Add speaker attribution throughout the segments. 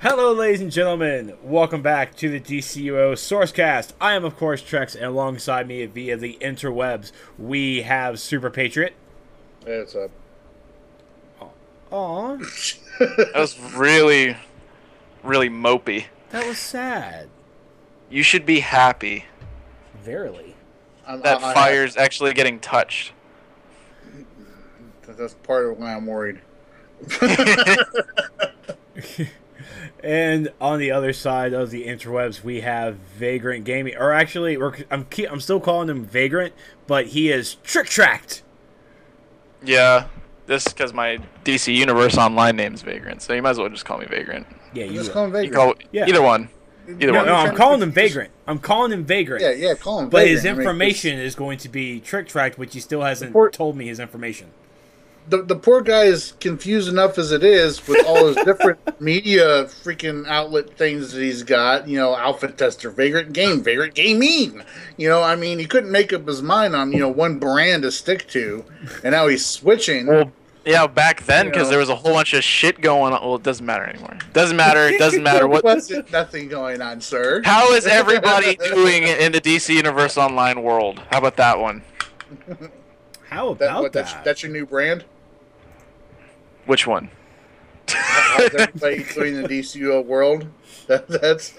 Speaker 1: Hello, ladies and gentlemen. Welcome back to the DCUO SourceCast. I am, of course, Trex, and alongside me via the interwebs, we have Superpatriot.
Speaker 2: Hey, what's up?
Speaker 1: Aww.
Speaker 3: That was really mopey.
Speaker 1: That was sad.
Speaker 3: You should be happy
Speaker 1: Verily.
Speaker 3: that fire's actually getting touched.
Speaker 2: That's part of why I'm worried.
Speaker 1: And on the other side of the interwebs, we have Vagrant Gaming. Or actually, I'm still calling him Vagrant, but he is Trick-Tracked.
Speaker 3: Yeah, this because my DC Universe Online name's Vagrant, so you might as well just call me Vagrant.
Speaker 1: Yeah, you
Speaker 2: Just
Speaker 1: will.
Speaker 2: call him Vagrant.
Speaker 3: Yeah. Either one. Either one.
Speaker 1: No, I'm calling him Vagrant. I'm calling him Vagrant.
Speaker 2: Yeah, call him
Speaker 1: But
Speaker 2: Vagrant.
Speaker 1: his information is going to be Trick-Tracked, which he still hasn't told me his information.
Speaker 2: The poor guy is confused enough as it is with all his different media freaking outlet things that he's got. You know, Alpha Tester, Vagrant Gaming. You know, I mean, he couldn't make up his mind on, one brand to stick to. And now he's switching.
Speaker 3: Well, yeah, back then, because there was a whole bunch of shit going on. Well, it doesn't matter anymore. Doesn't matter. It doesn't matter what.
Speaker 2: Wasn't nothing going on, sir.
Speaker 3: How is everybody doing in the DC Universe Online world? How about that one?
Speaker 1: How about that?
Speaker 2: That's your new brand?
Speaker 3: Which one?
Speaker 2: How's everybody doing in the DCUO world? That's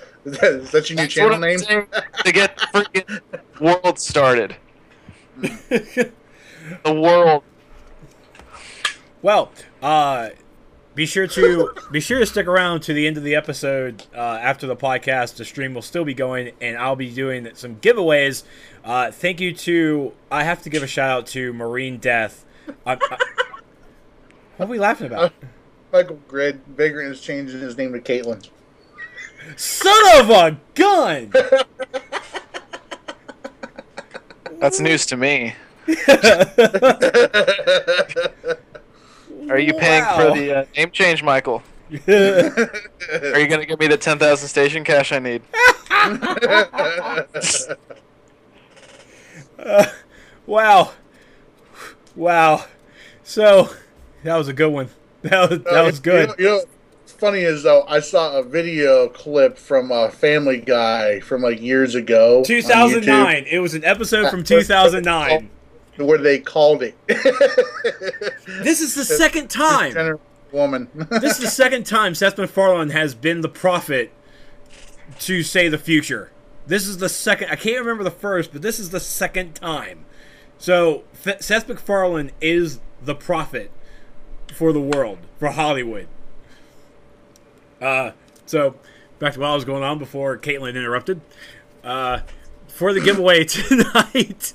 Speaker 2: your new channel name?
Speaker 3: To get the freaking world started. The world.
Speaker 1: Well, be sure to stick around to the end of the episode. After the podcast, the stream will still be going, and I'll be doing some giveaways. Thank you to. I have to give a shout out to Marine Death. What are we laughing about?
Speaker 2: Michael Grid, Vagrant is changing his name to Caitlin.
Speaker 1: Son of a gun!
Speaker 3: That's news to me. Are you paying for the name change, Michael? Are you going to give me the 10,000 station cash I need?
Speaker 1: Wow. So, that was a good one. That was good.
Speaker 2: What's funny is, though, I saw a video clip from Family Guy from, years ago.
Speaker 1: 2009. It was an episode from 2009.
Speaker 2: Where they called it.
Speaker 1: This is the second time.
Speaker 2: Woman.
Speaker 1: This is the second time Seth MacFarlane has been the prophet to say the future. This is the second. I can't remember the first, but this is the second time. So Seth MacFarlane is the prophet for the world, for Hollywood. So back to what was going on before Caitlin interrupted. For the giveaway tonight.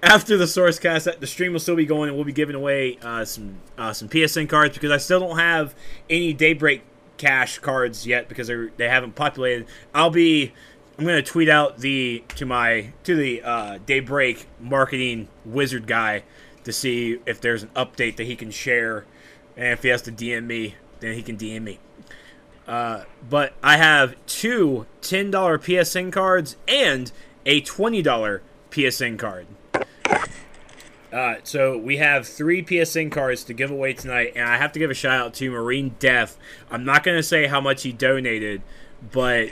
Speaker 1: After the SourceCast, the stream will still be going, and we'll be giving away some PSN cards because I still don't have any Daybreak Cash cards yet because they haven't populated. I'm going to tweet out to the Daybreak marketing wizard guy to see if there's an update that he can share, and if he has to DM me, then he can DM me. But I have two $10 PSN cards and a $20 PSN card. So we have 3 PSN cards to give away tonight, and I have to give a shout out to Marine Death. I'm not going to say how much he donated, but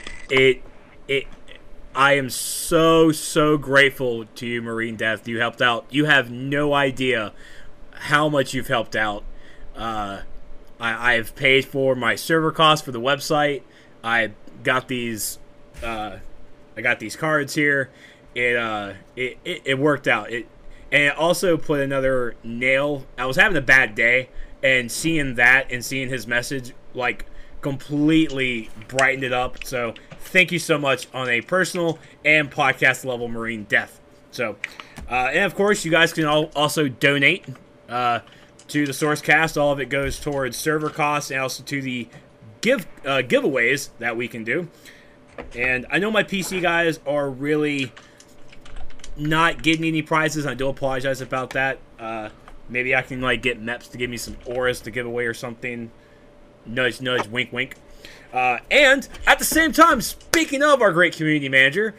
Speaker 1: I am so grateful to you, Marine Death. You helped out. You have no idea how much you've helped out. I've paid for my server costs for the website. I got these cards here. It worked out. And it also put another nail. I was having a bad day, and seeing that and seeing his message completely brightened it up. So thank you so much on a personal and podcast level, Marine Death. So, and of course, you guys can also donate to the SourceCast. All of it goes towards server costs and also to the giveaways that we can do. And I know my PC guys are really not getting any prizes. I do apologize about that. Maybe I can get Meps to give me some auras to give away or something. Nudge, nudge, wink, wink. And at the same time, speaking of our great community manager,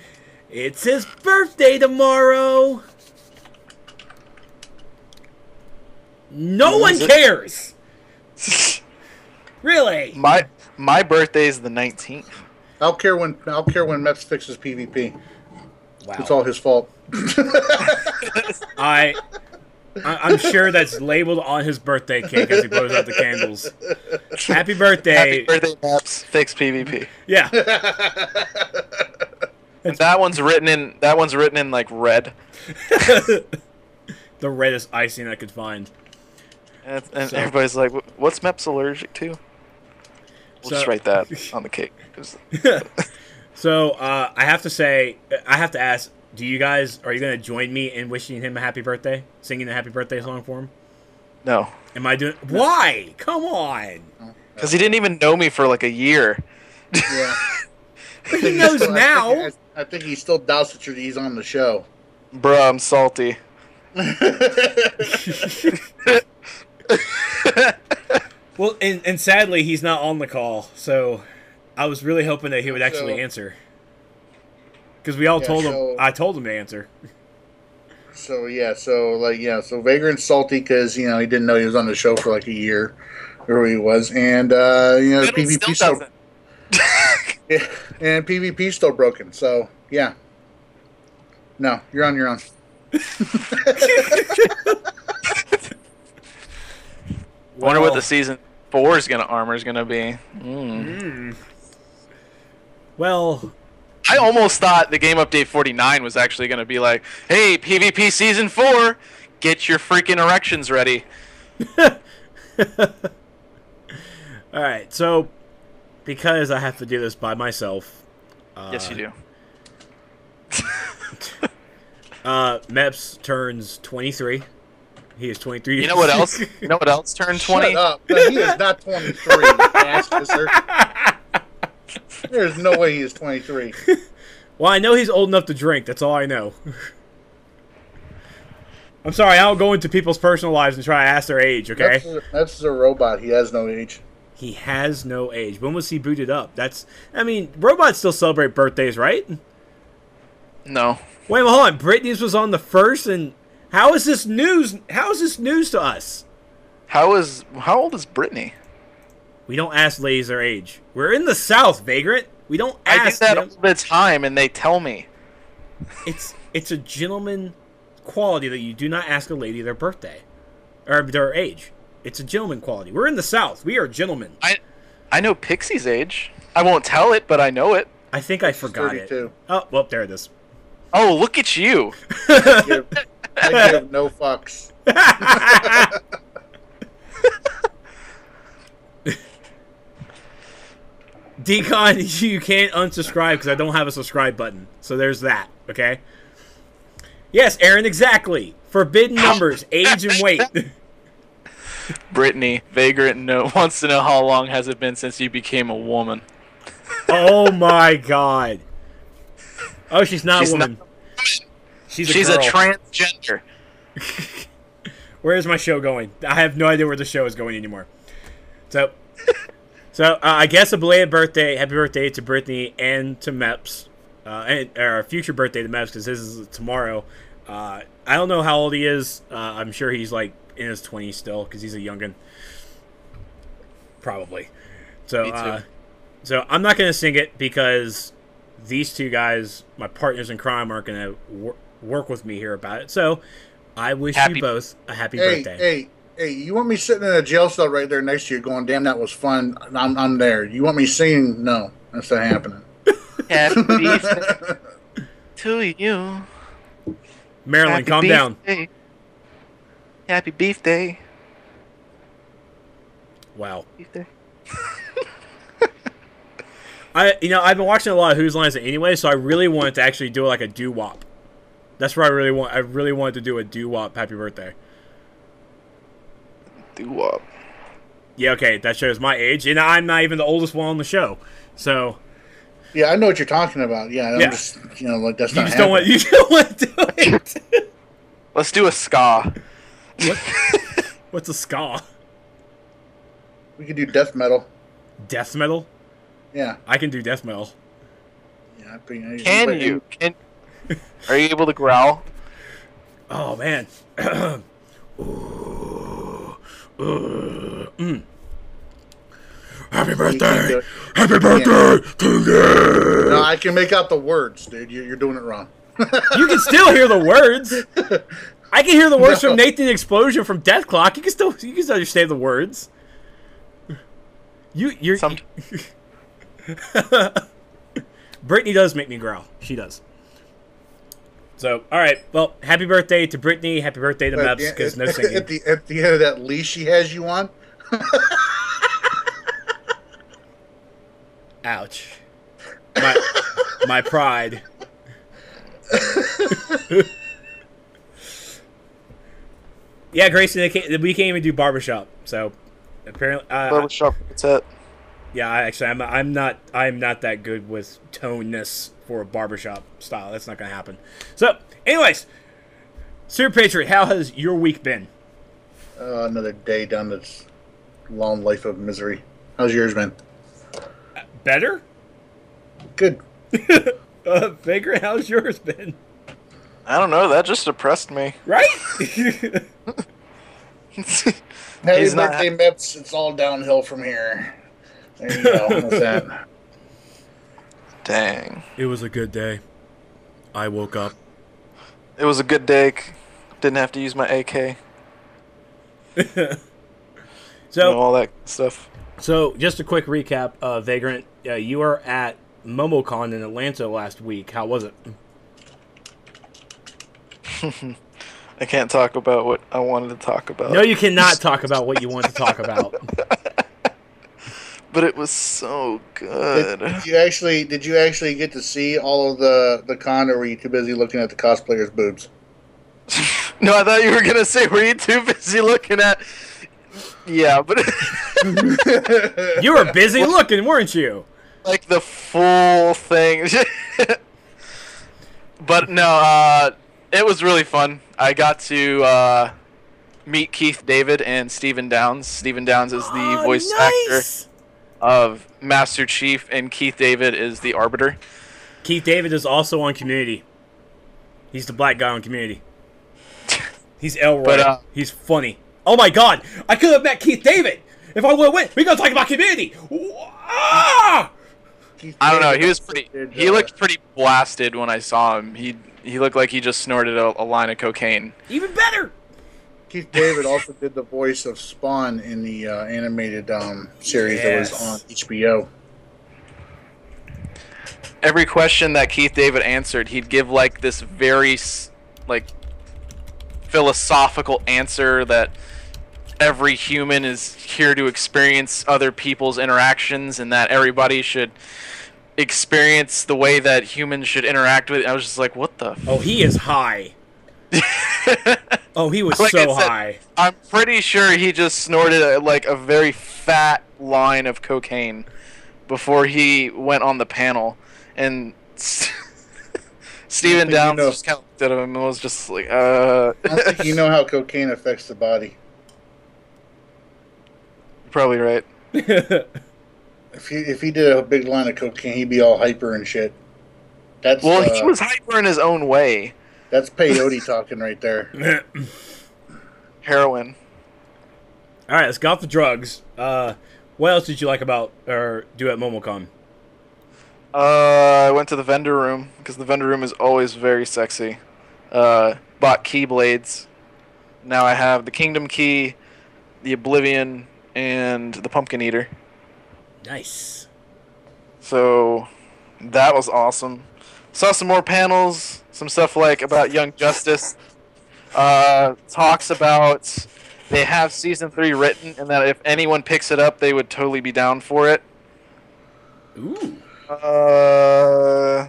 Speaker 1: it's his birthday tomorrow. No one cares. Really?
Speaker 3: My birthday is the 19th.
Speaker 2: I'll care when Meps fixes PvP.
Speaker 1: Wow.
Speaker 2: It's all his fault.
Speaker 1: I'm sure that's labeled on his birthday cake as he blows out the candles. Happy birthday.
Speaker 3: Happy birthday, Maps. Fix PvP.
Speaker 1: Yeah.
Speaker 3: And that one's written in like red.
Speaker 1: The reddest icing I could find.
Speaker 3: And everybody's like, "What's Meps allergic to?" We'll just write that on the cake.
Speaker 1: So I have to ask, are you going to join me in wishing him a happy birthday? Singing a happy birthday song for him?
Speaker 3: No.
Speaker 1: Am I doing... Why? Come on.
Speaker 3: Because he didn't even know me for like a year.
Speaker 2: Yeah.
Speaker 1: But he knows now.
Speaker 2: I think he still doubts that he's on the show.
Speaker 3: Bruh, I'm salty.
Speaker 1: Well, and sadly, he's not on the call, so I was really hoping that he would actually answer. Because we all told him, I told him to answer.
Speaker 2: So Vagrant's salty because, he didn't know he was on the show for like a year, or he was, and, PvP still yeah, and PvP's still broken, so, yeah. No, you're on your own.
Speaker 3: Wonder what the season 4's armor is gonna be.
Speaker 1: Well,
Speaker 3: I almost thought the game update 49 was actually gonna be like, "Hey, PvP season 4, get your freaking erections ready."
Speaker 1: All right, so because I have to do this by myself.
Speaker 3: Yes, you do.
Speaker 1: Meps turns 23. He is 23.
Speaker 3: You know what else? You know what else turned 20?
Speaker 2: Shut up. No, he is not 23, ass kisser. There's no way he is 23.
Speaker 1: Well, I know he's old enough to drink. That's all I know. I'm sorry, I don't go into people's personal lives and try to ask their age, okay?
Speaker 2: That's a robot. He has no age.
Speaker 1: He has no age. When was he booted up? Robots still celebrate birthdays, right?
Speaker 3: No.
Speaker 1: Wait, hold on. Britney's was on the 1st, and how is this news? How is this news to us?
Speaker 3: How old is Britney?
Speaker 1: We don't ask ladies their age. We're in the South, Vagrant. We don't ask
Speaker 3: I do that
Speaker 1: them.
Speaker 3: all the time, and they tell me.
Speaker 1: It's a gentleman quality that you do not ask a lady their birthday or their age. It's a gentleman quality. We're in the South. We are gentlemen.
Speaker 3: I know Pixie's age. I won't tell it, but I know it.
Speaker 1: I think I forgot
Speaker 2: 32.
Speaker 1: it. Oh, well, there it is.
Speaker 3: Oh, look at you.
Speaker 2: I give no fucks.
Speaker 1: Decon, you can't unsubscribe because I don't have a subscribe button. So there's that, okay? Yes, Aaron, exactly. Forbidden numbers, age and weight.
Speaker 3: Brittany, Vagrant wants to know how long has it been since you became a woman.
Speaker 1: Oh my god. Oh, she's not a woman. She's a girl.
Speaker 3: Transgender.
Speaker 1: Where is my show going? I have no idea where the show is going anymore. So I guess a belated birthday, happy birthday to Brittany and to Meps, and or a future birthday to Meps because this is tomorrow. I don't know how old he is. I'm sure he's like in his 20s still because he's a youngin. Probably. So so I'm not gonna sing it because these two guys, my partners in crime, aren't gonna work with me here about it. So I wish you both a happy birthday.
Speaker 2: Hey, you want me sitting in a jail cell right there next to you going, damn, that was fun. I'm there. You want me singing? No, that's not happening.
Speaker 3: Happy birthday to you.
Speaker 1: Marilyn,
Speaker 3: Happy
Speaker 1: calm down.
Speaker 3: Day. Happy beef day.
Speaker 1: Wow.
Speaker 3: Beef day.
Speaker 1: I've been watching a lot of Whose Line Is It Anyway, so I really wanted to actually do like a doo-wop. That's what I really want. I really wanted to do a doo-wop happy birthday.
Speaker 3: Doo-wop.
Speaker 1: Yeah, okay, that shows my age, and I'm not even the oldest one on the show. So
Speaker 2: yeah, I know what you're talking about. Yeah, I'm just like that's not happening.
Speaker 1: You don't want to do it.
Speaker 3: Let's do a ska.
Speaker 1: What's a ska?
Speaker 2: We could do death metal.
Speaker 1: Death metal?
Speaker 2: Yeah,
Speaker 1: I can do death metal.
Speaker 2: Yeah,
Speaker 3: Can you? Are you able to growl?
Speaker 1: Oh man. Happy birthday! Happy birthday to you!
Speaker 2: No, I can make out the words, dude. You're doing it wrong.
Speaker 1: You can still hear the words. I can hear the words from Nathan Explosion from Death Clock. You can still understand the words. You're. Brittany does make me growl. She does. So, all right. Well, happy birthday to Brittany. Happy birthday to Meps, because no singing.
Speaker 2: At the end of that leash she has you on.
Speaker 1: Ouch. My pride. Yeah, Grayson, we can't even do barbershop. So apparently,
Speaker 3: barbershop. What's that?
Speaker 1: Yeah, I'm not that good with toneness for a barbershop style. That's not gonna happen. So, anyways, Superpatriot, how has your week been?
Speaker 2: Another day down this long life of misery. How's yours been?
Speaker 1: Better.
Speaker 2: Good.
Speaker 1: Vagrant, how's yours been?
Speaker 3: I don't know. That just depressed me.
Speaker 1: Right?
Speaker 2: Happy birthday, Meps. It's all downhill from here. There you go. What's that?
Speaker 3: Dang.
Speaker 1: It was a good day. I woke up.
Speaker 3: It was a good day. Didn't have to use my AK.
Speaker 1: So
Speaker 3: all that stuff.
Speaker 1: So just a quick recap. Vagrant, you were at MomoCon in Atlanta last week. How was it?
Speaker 3: I can't talk about what I wanted to talk about.
Speaker 1: No, you cannot talk about what you want to talk about.
Speaker 3: But it was so good.
Speaker 2: Did you actually get to see all of the con, or were you too busy looking at the cosplayers' boobs?
Speaker 3: No, I thought you were gonna say, were you too busy looking at? Yeah, but
Speaker 1: you were busy looking, weren't you?
Speaker 3: Like the full thing. But no, it was really fun. I got to meet Keith David and Stephen Downs. Stephen Downs is the voice actor of Master Chief, and Keith David is the Arbiter.
Speaker 1: Keith David is also on Community. He's the black guy on Community. He's Elroy. But, he's funny. Oh my god! I could have met Keith David! If I would have went, we're gonna talk about Community! Ah!
Speaker 3: I don't know, he was pretty... He looked pretty blasted when I saw him. He looked like he just snorted a line of cocaine.
Speaker 1: Even better!
Speaker 2: Keith David also did the voice of Spawn in the animated series that was on HBO.
Speaker 3: Every question that Keith David answered, he'd give like this very like philosophical answer that every human is here to experience other people's interactions, and that everybody should experience the way that humans should interact with. I was just like, what the?
Speaker 1: Oh, he is high. Oh, he was like so high.
Speaker 3: I'm pretty sure he just snorted a very fat line of cocaine before he went on the panel, and Stephen Downs just kind of looked at him and was just like,
Speaker 2: I don't think you know how cocaine affects the body.
Speaker 3: You're probably right.
Speaker 2: If he did a big line of cocaine, he'd be all hyper and shit. He
Speaker 3: was hyper in his own way.
Speaker 2: That's peyote talking right there.
Speaker 3: Heroin.
Speaker 1: All right, let's go off the drugs. What else did you like about or do at MomoCon?
Speaker 3: I went to the vendor room because the vendor room is always very sexy. Bought keyblades. Now I have the Kingdom Key, the Oblivion, and the Pumpkin Eater.
Speaker 1: Nice.
Speaker 3: So that was awesome. Saw some more panels. Some stuff like about Young Justice. Talks about they have season 3 written, and that if anyone picks it up, they would totally be down for it.
Speaker 1: Ooh.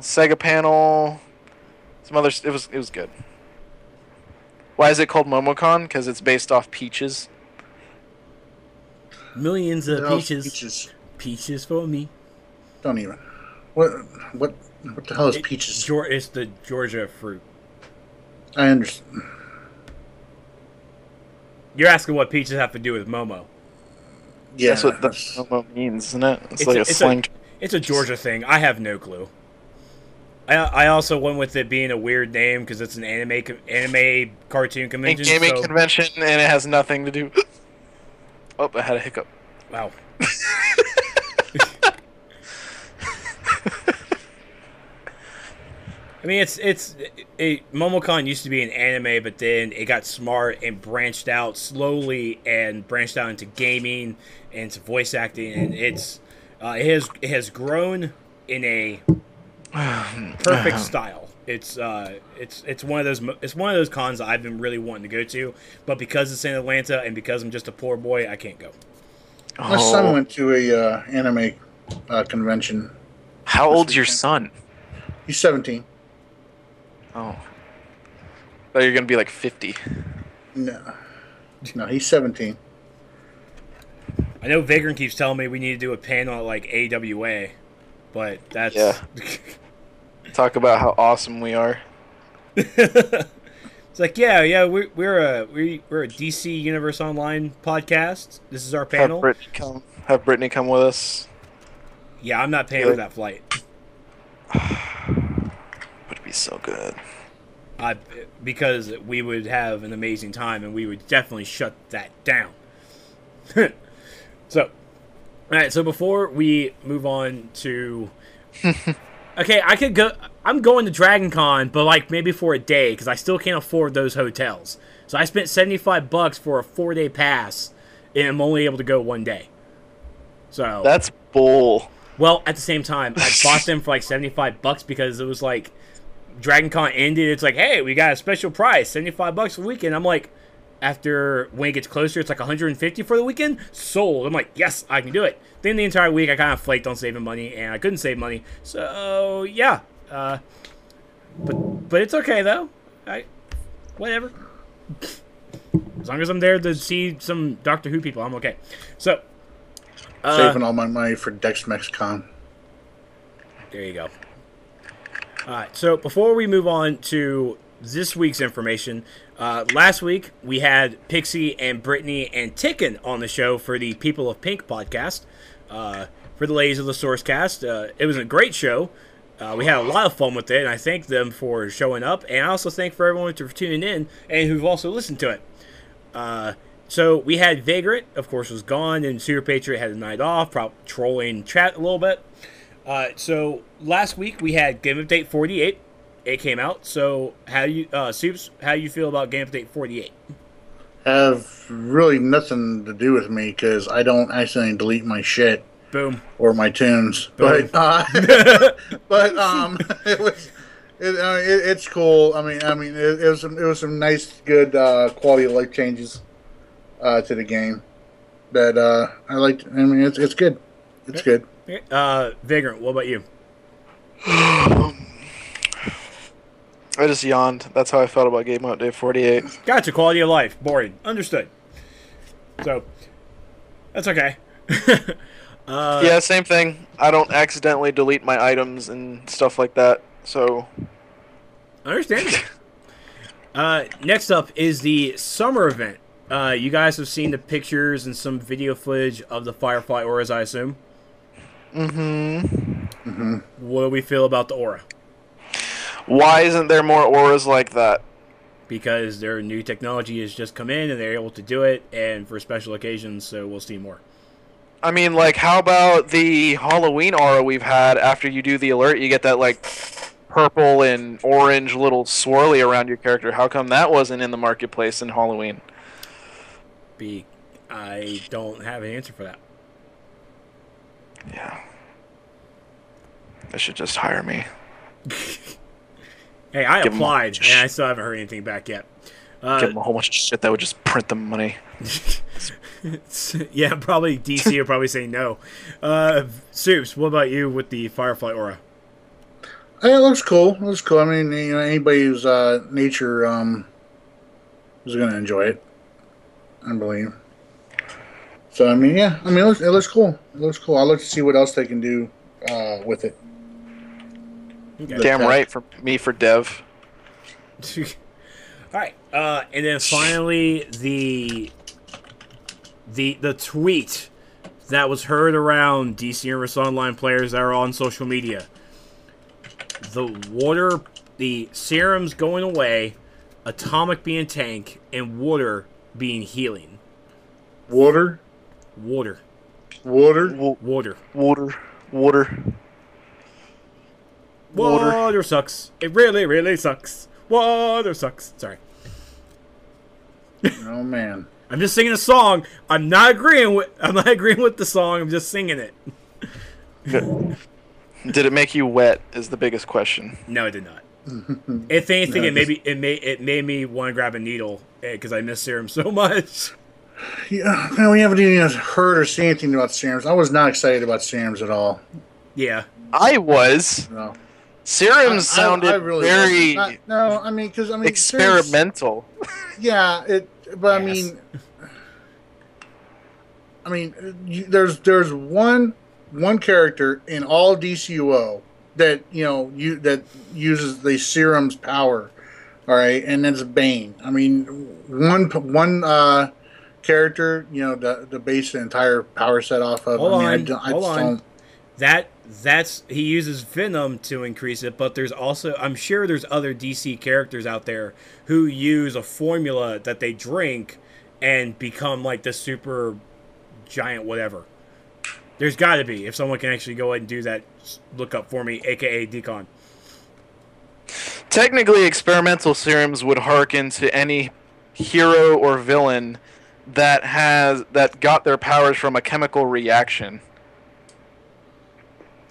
Speaker 3: Sega panel. Some other. It was good. Why is it called MomoCon? Because it's based off Peaches.
Speaker 1: Millions of peaches. Peaches for me.
Speaker 2: Don't even. What the hell is peaches?
Speaker 1: It's the Georgia fruit.
Speaker 2: I understand.
Speaker 1: You're asking what peaches have to do with Momo.
Speaker 2: Yeah,
Speaker 3: that's what the Momo means, isn't it? It's like a slang.
Speaker 1: It's a Georgia thing. I have no clue. I also went with it being a weird name because it's an anime cartoon convention.
Speaker 3: A gaming convention, and it has nothing to do. Oh, I had a hiccup.
Speaker 1: Wow. I mean, Momocon used to be an anime, but then it got smart and branched out slowly and branched out into gaming and into voice acting, and it has grown in a perfect style. It's one of those cons I've been really wanting to go to, but because it's in Atlanta and because I'm just a poor boy, I can't go.
Speaker 2: My son went to a anime convention.
Speaker 3: How old's your son?
Speaker 2: He's 17.
Speaker 3: Oh. I thought you were going to be like 50.
Speaker 2: No, he's 17.
Speaker 1: I know Vagrant keeps telling me we need to do a panel at like AWA, but that's...
Speaker 3: Yeah. Talk about how awesome we are.
Speaker 1: It's like, we're a DC Universe Online podcast. This is our panel.
Speaker 3: Have Brittany come with us.
Speaker 1: Yeah, I'm not paying for that flight.
Speaker 3: Would be so good.
Speaker 1: Because we would have an amazing time, and we would definitely shut that down. So, all right. So before we move on to, okay, I could go. I'm going to Dragon Con, but like maybe for a day because I still can't afford those hotels. So I spent $75 for a 4-day pass, and I'm only able to go one day. So
Speaker 3: that's bull.
Speaker 1: Well, at the same time, I bought them for like $75 because it was like Dragon Con ended. It's like, hey, we got a special price, $75 for the weekend. I'm like, after when it gets closer, it's like $150 for the weekend. Sold. I'm like, yes, I can do it. Then the entire week, I kind of flaked on saving money, and I couldn't save money. So yeah, but it's okay though. Whatever. As long as I'm there to see some Doctor Who people, I'm okay. So.
Speaker 2: Saving all my money for DexMexCon.
Speaker 1: There you go. Alright, so before we move on to this week's information, last week we had Pixie and Brittany and Ticken on the show for the People of Pink podcast. For the ladies of the SourceCast, it was a great show. We had a lot of fun with it, and I thank them for showing up, and I also thank for everyone for tuning in and who've also listened to it. So we had Vagrant, of course, was gone, and Superpatriot had a night off, probably trolling chat a little bit. So last week we had Game Update 48. It came out. So Soups, how you feel about Game Update 48?
Speaker 2: Have really nothing to do with me because I don't accidentally delete my shit.
Speaker 1: Boom.
Speaker 2: Or my tunes.
Speaker 1: Boom.
Speaker 2: But it's cool. I mean it was some nice, good quality of life changes to the game that I liked. I mean it's good. It's good.
Speaker 1: Vagrant, what about you?
Speaker 3: I just yawned. That's how I felt about Game Update 48.
Speaker 1: Gotcha. Quality of life. Boring. Understood. So, that's okay.
Speaker 3: Yeah, same thing. I don't accidentally delete my items and stuff like that, so...
Speaker 1: Understandable. Next up is the summer event. You guys have seen the pictures and some video footage of the Firefly auras, I assume?
Speaker 2: Mm-hmm.
Speaker 1: What do we feel about the aura?
Speaker 3: Why isn't there more auras like that?
Speaker 1: Because their new technology has just come in and they're able to do it, and for special occasions, so we'll see more.
Speaker 3: I mean, like, how about the Halloween aura we've had? After you do the alert, you get that, like, purple and orange little swirly around your character. How come that wasn't in the marketplace in Halloween?
Speaker 1: I don't have an answer for that.
Speaker 3: Yeah. They should just hire me.
Speaker 1: Hey, I applied, and I still haven't heard anything back yet.
Speaker 3: Give them a whole bunch of shit that would just print them money.
Speaker 1: Yeah, probably DC will probably say no. Soups, what about you with the Firefly aura?
Speaker 2: It looks cool. It looks cool. I mean, anybody who's nature is going to enjoy it, I believe. So, I mean, yeah. I mean, it looks cool. It looks cool. I'll look to see what else they can do with it.
Speaker 1: Okay.
Speaker 3: Damn right for me for dev.
Speaker 1: Alright, and then finally the tweet that was heard around DC Universe Online players that are on social media. The serums going away, atomic being tank, and water being healing.
Speaker 2: Water.
Speaker 1: Water sucks. It really, really sucks. Water sucks. Sorry.
Speaker 2: Oh man.
Speaker 1: I'm just singing a song. I'm not agreeing with the song. I'm just singing it.
Speaker 3: Did it make you wet? Is the biggest question.
Speaker 1: No, it did not. If anything, it made me want to grab a needle because I miss serum so much.
Speaker 2: Yeah, man, we haven't even heard or seen anything about serums. I was not excited about serums at all.
Speaker 1: Yeah,
Speaker 3: I was.
Speaker 2: No.
Speaker 3: Serums sounded
Speaker 2: I really
Speaker 3: very
Speaker 2: because
Speaker 3: experimental.
Speaker 2: Yeah, but
Speaker 1: yes.
Speaker 2: There's one character in all DCUO that that uses the serum's power. All right, and that's Bane. I mean, one character, to base the entire power set off of.
Speaker 1: Hold on. That's he uses Venom to increase it, but there's also, I'm sure there's other DC characters out there who use a formula that they drink and become like the super giant whatever. There's got to be. If someone can actually go ahead and do that, look up for me, aka Decon.
Speaker 3: Technically, experimental serums would harken to any hero or villain that got their powers from a chemical reaction.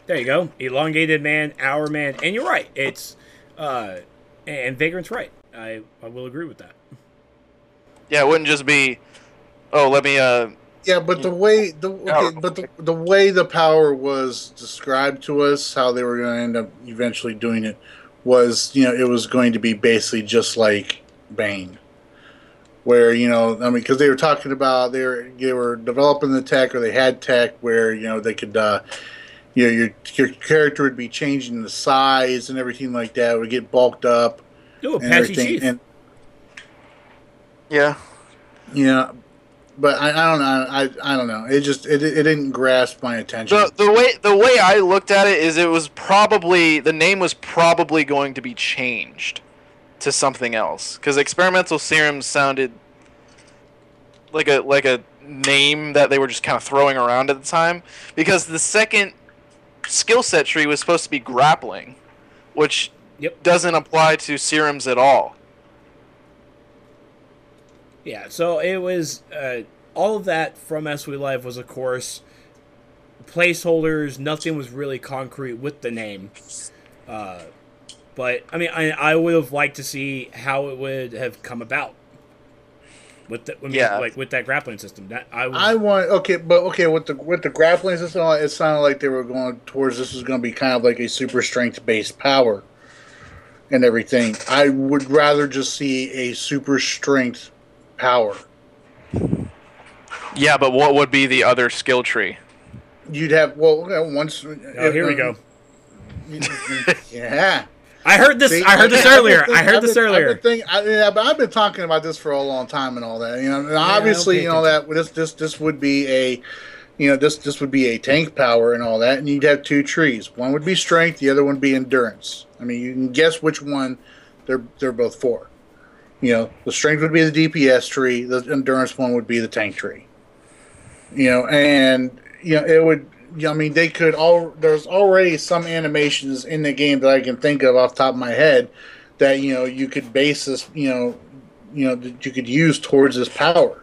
Speaker 1: There you go. Elongated Man, Hour Man, and you're right. It's and Vagrant's right. I will agree with that.
Speaker 3: Yeah, it wouldn't just be, oh, let me
Speaker 2: Yeah, but the way the power was described to us, how they were going to end up eventually doing it, was it was going to be basically just like Bane, where because they were talking about they were developing the tech, or they had tech where they could your character would be changing the size and everything like that. It would get bulked up.
Speaker 1: Ooh, Apache Chief.
Speaker 2: And
Speaker 3: yeah.
Speaker 2: Yeah. But I don't know. I don't know. It didn't grasp my attention.
Speaker 3: The way I looked at it is, it was probably, the name was probably going to be changed to something else, because experimental serums sounded like a name that they were just kind of throwing around at the time, because the second skill set tree was supposed to be grappling, which doesn't apply to serums at all.
Speaker 1: Yeah, so it was all of that from As We Live was, of course, placeholders. Nothing was really concrete with the name. But I mean, I would have liked to see how it would have come about with with that grappling system. That with the grappling system, it sounded like they were going towards, this was going to be kind of like a super strength based power and everything. I would rather just see a super strength power.
Speaker 3: Yeah, but what would be the other skill tree?
Speaker 2: You'd have once.
Speaker 1: Oh, here we go.
Speaker 2: Yeah.
Speaker 1: I heard this. I heard this earlier.
Speaker 2: I've been talking about this for a long time and all that. And obviously, that this would be a, this would be a tank power and all that, and you'd have two trees. One would be strength, the other one would be endurance. I mean, you can guess which one they're both for. The strength would be the DPS tree. The endurance one would be the tank tree. It would. They could there's already some animations in the game that I can think of off the top of my head that you could base this that you could use towards this power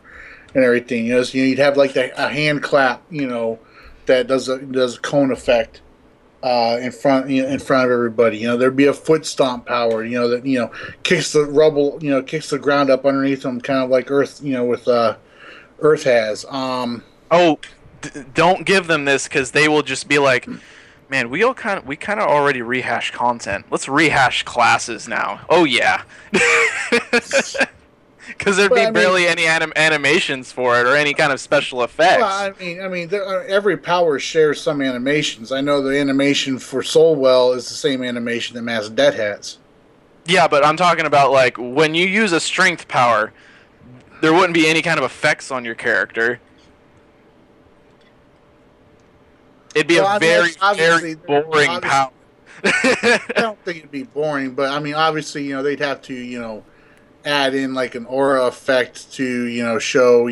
Speaker 2: and everything. So you'd have like a hand clap that does a cone effect in front of everybody. There'd be a foot stomp power that kicks the rubble, kicks the ground up underneath them, kind of like Earth with Earth has.
Speaker 3: Don't give them this, because they will just be like, man, we kind of already rehashed content. Let's rehash classes now. Oh yeah, because there'd be barely any animations for it or any kind of special effects.
Speaker 2: Well, every power shares some animations. I know the animation for Soulwell is the same animation that Mass Debt has.
Speaker 3: Yeah, but I'm talking about like when you use a strength power, there wouldn't be any kind of effects on your character. It'd be very boring power.
Speaker 2: I don't think it'd be boring, but obviously, they'd have to, add in like an aura effect to, show,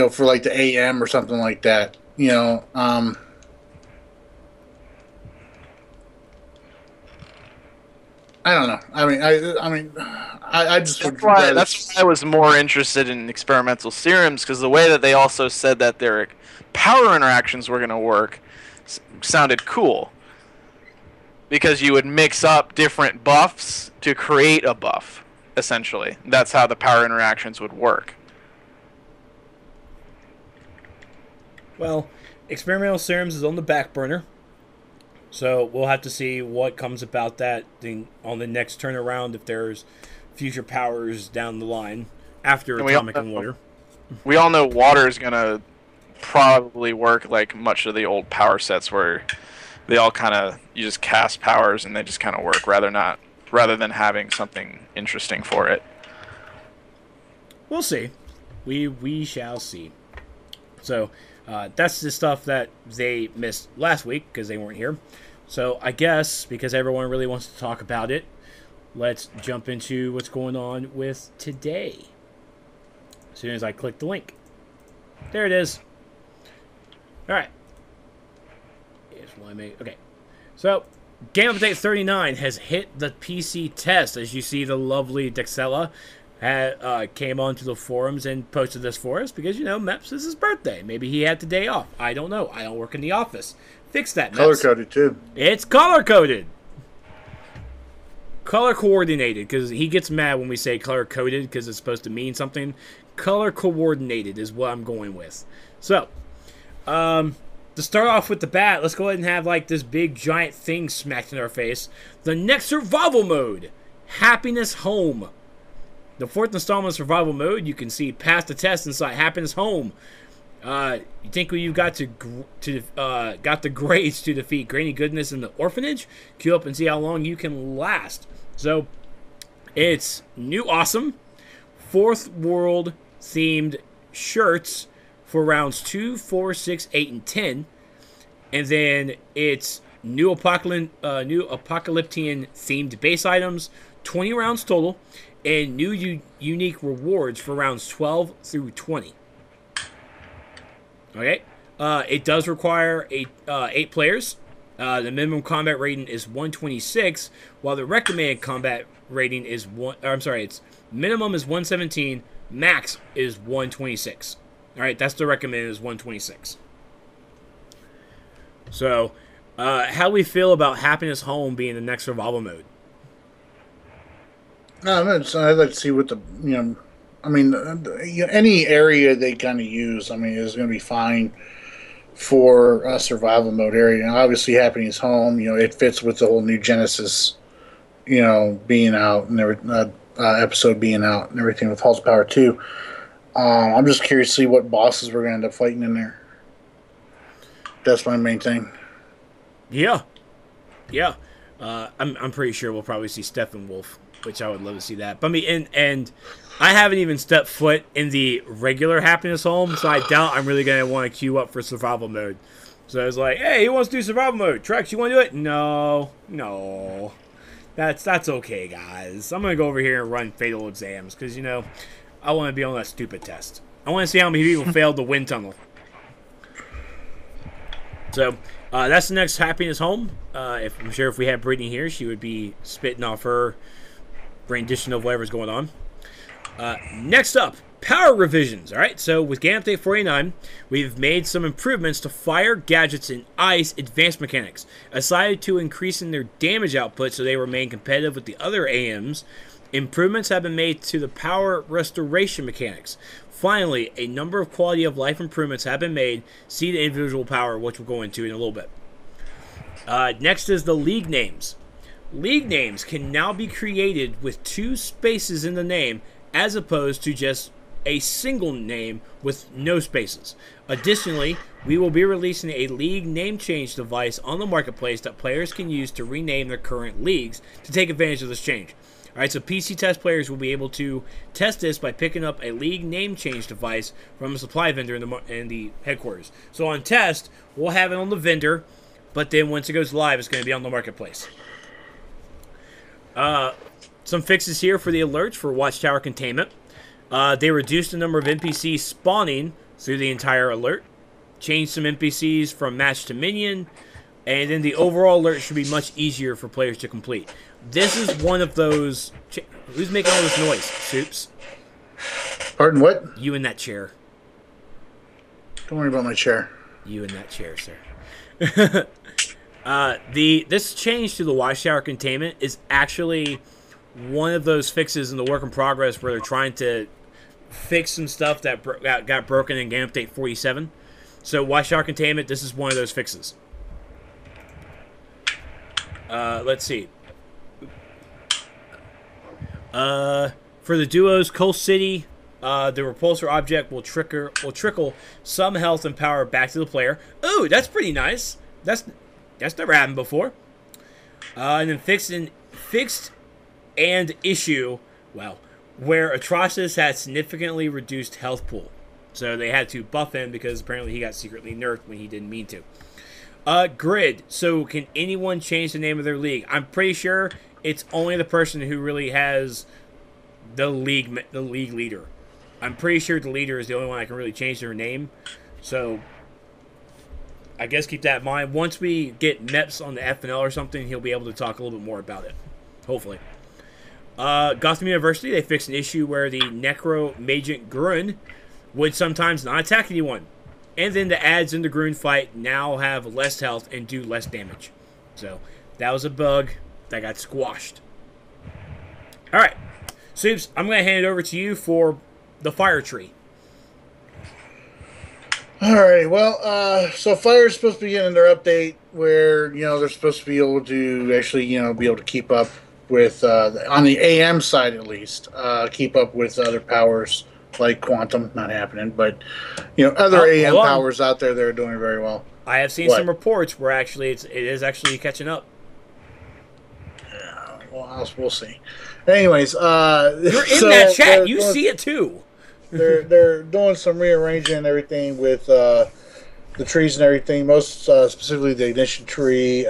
Speaker 2: for like the AM or something like that. I don't know. I just
Speaker 3: That's why I was more interested in experimental serums, because the way that they also said that their power interactions were going to work sounded cool. Because you would mix up different buffs to create a buff, essentially. That's how the power interactions would work.
Speaker 1: Well, experimental serums is on the back burner. So we'll have to see what comes about that on the next turnaround, if there's future powers down the line after Atomic and Water.
Speaker 3: We all know water is going to probably work like much of the old power sets, where they all kind of, you just cast powers and they just kind of work rather than having something interesting for it.
Speaker 1: We'll see. We shall see. So that's the stuff that they missed last week because they weren't here. So I guess because everyone really wants to talk about it, let's jump into what's going on with today. As soon as I click the link. There it is. All right. Okay. So, Game Update 39 has hit the PC test. As you see, the lovely Dexella came onto the forums and posted this for us because, Meps is his birthday. Maybe he had the day off. I don't know. I don't work in the office. Fix that, Meps.
Speaker 2: Color-coded, too.
Speaker 1: It's color-coded. Color-coordinated, because he gets mad when we say color-coded because it's supposed to mean something. Color-coordinated is what I'm going with. So, to start off with the bat, let's go ahead and have like this big giant thing smacked in our face. The next survival mode, Happiness Home. The fourth installment of survival mode, you can see past the test inside Happiness Home. You think you've got got the grades to defeat Granny Goodness in the orphanage? Queue up and see how long you can last. So, it's new awesome, fourth world themed shirts for rounds 2, 4, 6, 8, and 10. And then it's new apocalyptian themed base items, 20 rounds total, and new unique rewards for rounds 12 through 20. Okay. It does require 8 players. The minimum combat rating is 126, while the recommended combat rating is it's minimum is 117, max is 126. All right, that's the recommended is 126. So, how do we feel about Happiness Home being the next survival mode?
Speaker 2: No, I'd like to see what any area they kind of use, is going to be fine for a survival mode area. And obviously, Happiness Home, it fits with the whole new Genesis, being out and episode being out and everything with Halls of Power 2. I'm just curious to see what bosses we're going to end up fighting in there. That's my main thing.
Speaker 1: Yeah. I'm pretty sure we'll probably see Steppenwolf, which I would love to see that. But and I haven't even stepped foot in the regular Happiness Home, so I doubt I'm really going to want to queue up for survival mode. So I was like, hey, who wants to do survival mode? Trex, you want to do it? No. That's okay, guys. I'm going to go over here and run fatal exams because, I want to be on that stupid test. I want to see how many people failed the wind tunnel. So, that's the next Happiness Home. I'm sure if we had Brittany here, she would be spitting off her rendition of whatever's going on. Next up, power revisions. All right, so with Game Update 49, we've made some improvements to fire, gadgets, and ice advanced mechanics. Aside to increasing their damage output so they remain competitive with the other AMs, improvements have been made to the power restoration mechanics. Finally, a number of quality of life improvements have been made. See the individual power, which we'll go into in a little bit. Next is the league names. League names can now be created with 2 spaces in the name as opposed to just a single name with no spaces. Additionally, we will be releasing a league name change device on the marketplace that players can use to rename their current leagues to take advantage of this change. Alright, so PC test players will be able to test this by picking up a league name change device from a supply vendor in the headquarters. So on test, we'll have it on the vendor, but then once it goes live, it's going to be on the marketplace. Some fixes here for the alerts for Watchtower containment. They reduced the number of NPCs spawning through the entire alert. Changed some NPCs from match to minion. And then the overall alert should be much easier for players to complete. this is one of those. Who's making all this noise? Soups.
Speaker 2: Pardon, what?
Speaker 1: You in that chair.
Speaker 2: Don't worry about my chair.
Speaker 1: You in that chair, sir. This change to the watchtower containment is actually one of those fixes in the work in progress where they're trying to fix some stuff that got broken in Game Update 47. So watchtower containment, this is one of those fixes. Let's see. For the duos, Coal City, the repulsor object will trickle some health and power back to the player. Ooh, that's pretty nice. That's never happened before. And then fixed and issue, well, where Atrocitus had significantly reduced health pool. So they had to buff him because apparently he got secretly nerfed when he didn't mean to. Grid. So can anyone change the name of their league? I'm pretty sure it's only the person who really has the league leader. I'm pretty sure the leader is the only one that can really change their name. So I guess keep that in mind. Once we get Meps on the FNL or something, he'll be able to talk a little bit more about it. Hopefully. Gotham University, they fixed an issue where the Necromagent Grun would sometimes not attack anyone. And then the ads in the Grun fight now have less health and do less damage. So that was a bug that got squashed. Alright. Soups, I'm going to hand it over to you for the Fire Tree.
Speaker 2: Alright, well, so Fire's supposed to be getting their update where, they're supposed to be able to actually, be able to keep up with, on the AM side at least, keep up with other powers like Quantum, not happening, but, other AM powers out there that are doing very well.
Speaker 1: I have seen some reports where actually it is actually catching up.
Speaker 2: Yeah, well, we'll see. Anyways,
Speaker 1: you're in that chat. You see it too.
Speaker 2: They're doing some rearranging and everything with the trees and everything. Most specifically the ignition tree.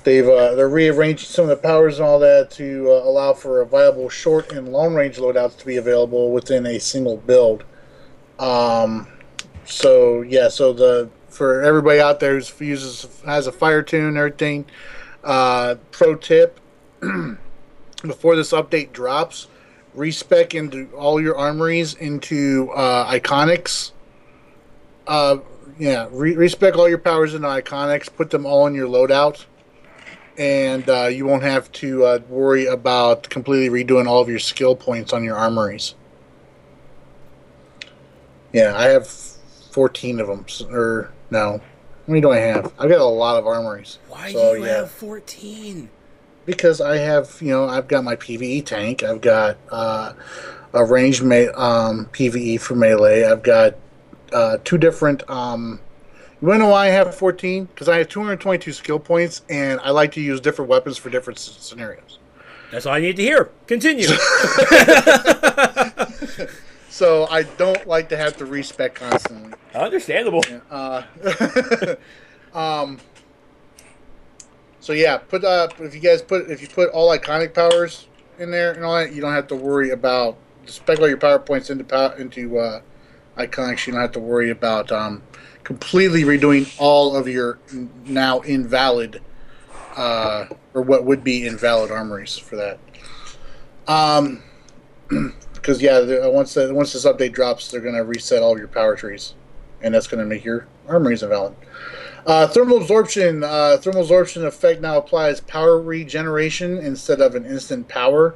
Speaker 2: They're rearranging some of the powers and all that to allow for a viable short and long range loadouts to be available within a single build. For everybody out there who has a fire tune and everything, pro tip: before this update drops, respec into all your armories into iconics. Respec all your powers into iconics. Put them all in your loadout. And you won't have to worry about completely redoing all of your skill points on your armories. Yeah, I have 14 of them. Or, no. How many do I have? I've got a lot of armories.
Speaker 1: Why do you have 14?
Speaker 2: Because I have, I've got my PvE tank. I've got a ranged PvE for melee. I've got 2 different... You want to know why I have 14? Because I have 222 skill points, and I like to use different weapons for different scenarios.
Speaker 1: That's all I need to hear. Continue.
Speaker 2: So I don't like to have to respec constantly.
Speaker 1: Understandable.
Speaker 2: Yeah, so yeah, if you put all iconic powers in there and all that, you don't have to worry about spec all your power points into iconics. You don't have to worry about completely redoing all of your now invalid, or what would be invalid armories for that. Because once this update drops, they're going to reset all of your power trees, and that's going to make your armories invalid. Thermal absorption effect now applies power regeneration instead of an instant power.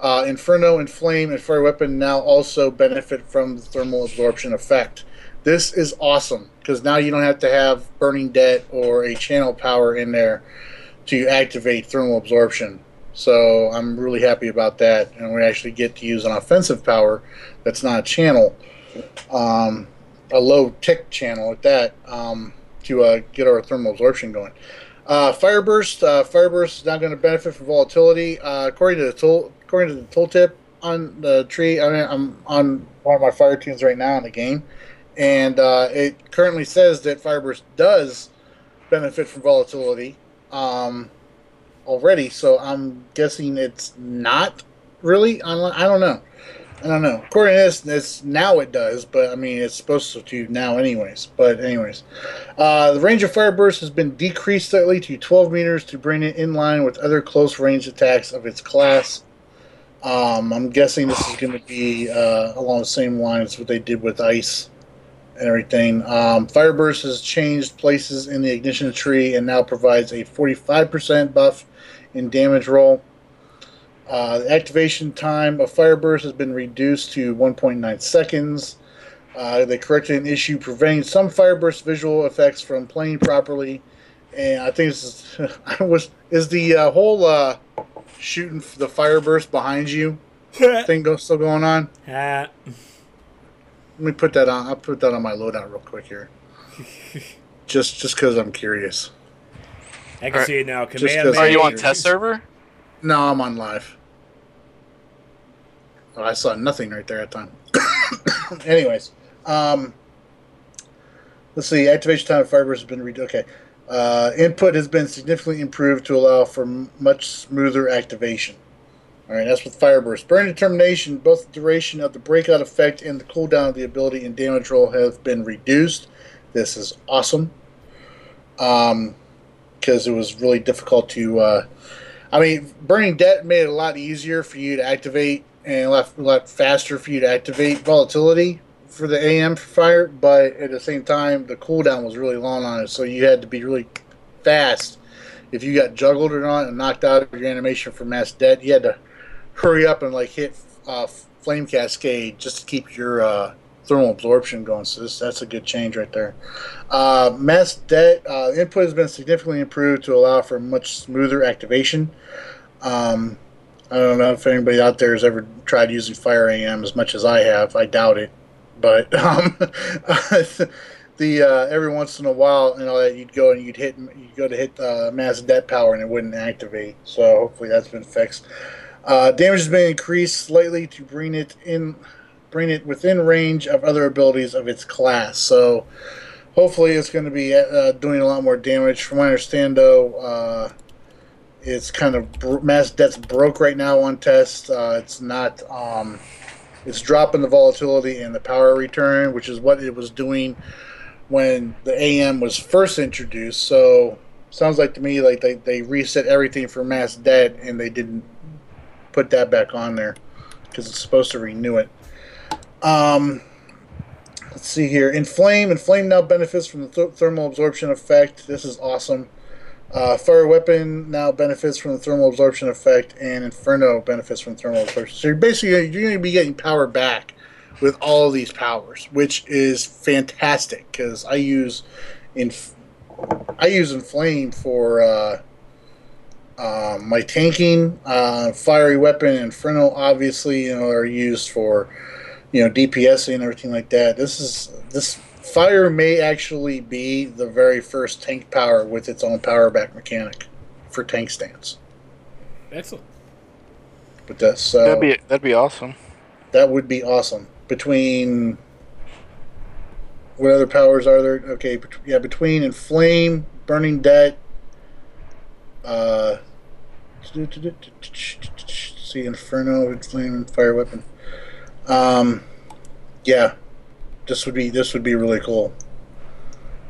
Speaker 2: Inferno and Flame and Fire Weapon now also benefit from the thermal absorption effect. This is awesome, because now you don't have to have Burning Debt or a channel power in there to activate thermal absorption. So I'm really happy about that, and we actually get to use an offensive power that's not a channel, a low tick channel at that, to get our thermal absorption going. Fireburst is now going to benefit from volatility. According to the tooltip on the tree, I'm on one of my fire tunes right now in the game. And it currently says that Fireburst does benefit from volatility already, so I'm guessing it's not really. I don't know. I don't know. According to this now it does, but I mean it's supposed to now anyways. But anyways, the range of fire burst has been decreased slightly to 12 meters to bring it in line with other close range attacks of its class. I'm guessing this is going to be along the same lines as what they did with ice and everything. Fireburst has changed places in the ignition tree and now provides a 45% buff in damage roll. The activation time of Fireburst has been reduced to 1.9 seconds. They corrected an issue preventing some Fireburst visual effects from playing properly. And I think this is the whole shooting the Fireburst behind you thing still going on. Let me put that on. I'll put that on my loadout real quick here. just because I'm curious.
Speaker 1: I can see it now.
Speaker 3: Are you on test server?
Speaker 2: No, I'm on live. Oh, I saw nothing right there at the time. Anyways, let's see. Activation time of Fireburst has been reduced. Okay. Input has been significantly improved to allow for much smoother activation. All right, that's with Fireburst. Burn Determination, both the duration of the breakout effect and the cooldown of the ability and damage roll have been reduced. This is awesome. Because it was really difficult to... Burning Debt made it a lot easier for you to activate and a lot faster for you to activate volatility for the AM for fire, but at the same time, the cooldown was really long on it, so you had to be really fast. If you got juggled or not and knocked out of your animation for Mass Debt, you had to hurry up and hit Flame Cascade just to keep your thermal absorption going. So that's a good change right there. Mass Debt input has been significantly improved to allow for much smoother activation. I don't know if anybody out there has ever tried using Fire AM as much as I have. I doubt it, but every once in a while, that you'd go to hit Mass Debt power and it wouldn't activate. So hopefully that's been fixed. Damage has been increased slightly to bring it within range of other abilities of its class. So hopefully it's going to be doing a lot more damage. From what I understand, though, it's kind of Mass Debt's broke right now on test. It's not. It's dropping the volatility and the power return, which is what it was doing when the AM was first introduced. So sounds like to me like they reset everything for Mass Debt and they didn't put that back on there because it's supposed to renew it. Let's see here. Inflame now benefits from the thermal absorption effect. This is awesome. Fire Weapon now benefits from the thermal absorption effect, and Inferno benefits from thermal absorption. So you're going to be getting power back with all of these powers, which is fantastic because I use Inflame for my tanking. Fiery Weapon and Inferno obviously are used for DPSing and everything like that. This Fire may actually be the very first tank power with its own power back mechanic for tank stance.
Speaker 1: Excellent.
Speaker 2: But that's
Speaker 3: that'd be awesome.
Speaker 2: That would be awesome. Between what other powers are there? Okay, between Inflame, Burning Debt, see Inferno, Inflame, Fire Weapon. Yeah. This would be really cool.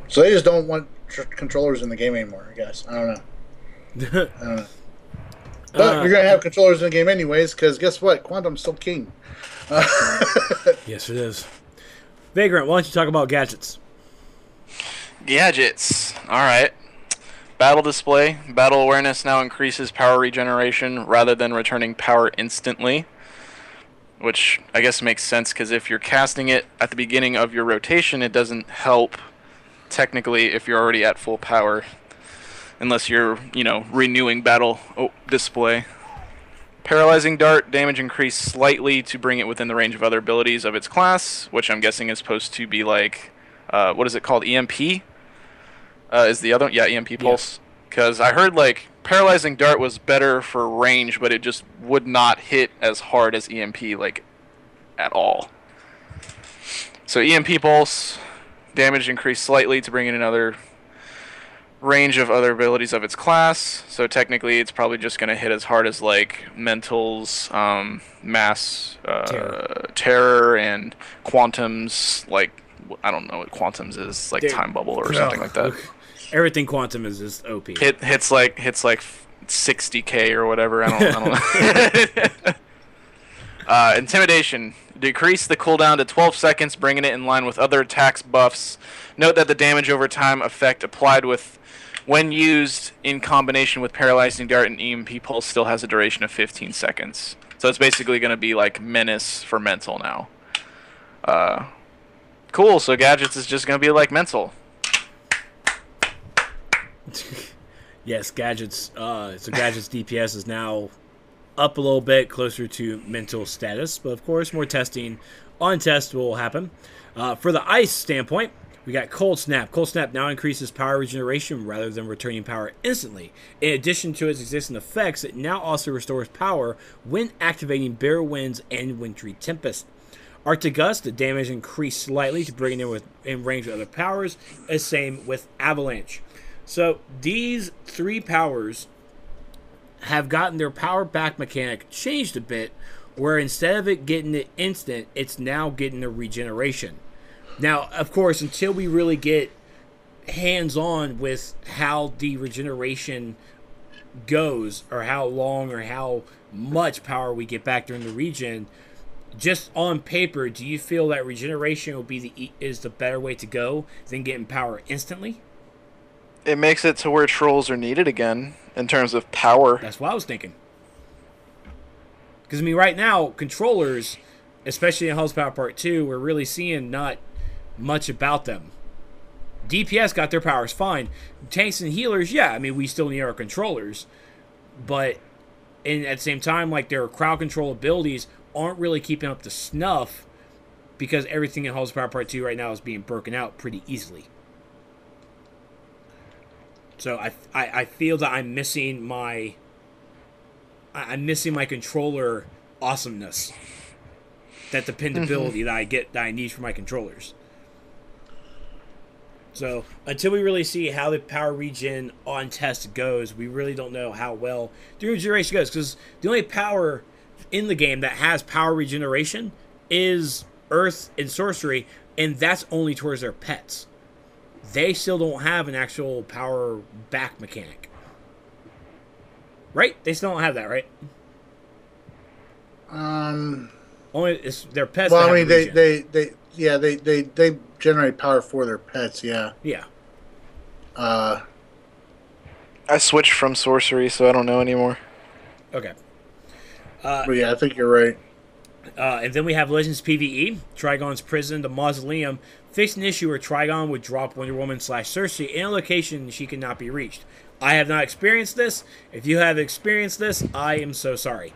Speaker 2: So they just don't want controllers in the game anymore, I guess. I don't know. But you're going to have controllers in the game anyways, because guess what? Quantum's still king.
Speaker 1: Yes, it is. Vagrant, why don't you talk about gadgets?
Speaker 3: Gadgets. All right. Battle display. Battle awareness now increases power regeneration rather than returning power instantly. Which I guess makes sense because if you're casting it at the beginning of your rotation, it doesn't help technically if you're already at full power, unless you're renewing battle display. Paralyzing Dart, damage increased slightly to bring it within the range of other abilities of its class, which I'm guessing is supposed to be like what is it called? EMP is the other EMP pulse. Because I heard Paralyzing Dart was better for range, but it just would not hit as hard as EMP, at all. So EMP Pulse, damage increased slightly to bring in another range of other abilities of its class. So technically, it's probably just going to hit as hard as like Mental's mass terror and Quantum's like I don't know what Quantum's is like time bubble or something like that.
Speaker 1: Everything Quantum is just OP.
Speaker 3: Hits like 60k or whatever. I don't know. Intimidation. Decrease the cooldown to 12 seconds, bringing it in line with other attacks buffs. Note that the damage over time effect applied when used in combination with Paralyzing Dart and EMP Pulse still has a duration of 15 seconds. So it's basically going to be like Menace for Mental now. Cool, so Gadgets is just going to be like Mental.
Speaker 1: Yes, Gadgets. So Gadgets DPS is now up a little bit, closer to Mental status. But of course, more testing on test will happen. For the Ice standpoint, we got Cold Snap. Cold Snap now increases power regeneration rather than returning power instantly. In addition to its existing effects, it now also restores power when activating Bare Winds and Wintry Tempest. Arctic Gust, the damage increased slightly to bring it in range with other powers. The same with Avalanche. So these three powers have gotten their power back mechanic changed a bit, where instead of it getting it instant, it's now getting a regeneration. Now, of course, until we really get hands-on with how the regeneration goes, or how long or how much power we get back during the regen, just on paper, do you feel that regeneration will be is the better way to go than getting power instantly?
Speaker 3: It makes it to where trolls are needed again in terms of power.
Speaker 1: That's what I was thinking. Because, I mean, right now, controllers, especially in Hell's Power Part 2, we're really seeing not much about them. DPS got their powers fine. Tanks and healers, yeah, I mean, we still need our controllers. But at the same time, like, their crowd control abilities aren't really keeping up to snuff because everything in Hell's Power Part 2 right now is being broken out pretty easily. So I feel that I'm missing my controller awesomeness. That dependability that I need for my controllers. So until we really see how the power regen on test goes, we really don't know how well the regeneration goes. Because the only power in the game that has power regeneration is Earth and Sorcery, and that's only towards their pets. They still don't have an actual power back mechanic. Right? They still don't have that, right? Only it's their pets.
Speaker 2: Well, I mean, they generate power for their pets. Yeah.
Speaker 1: Yeah.
Speaker 3: I switched from sorcery, so I don't know anymore.
Speaker 1: Okay.
Speaker 2: But yeah, I think you're right.
Speaker 1: And then we have Legends PvE, Trigon's Prison, the Mausoleum. Fixed an issue where Trigon would drop Wonder Woman / Cersei in a location she cannot be reached. I have not experienced this. If you have experienced this, I am so sorry.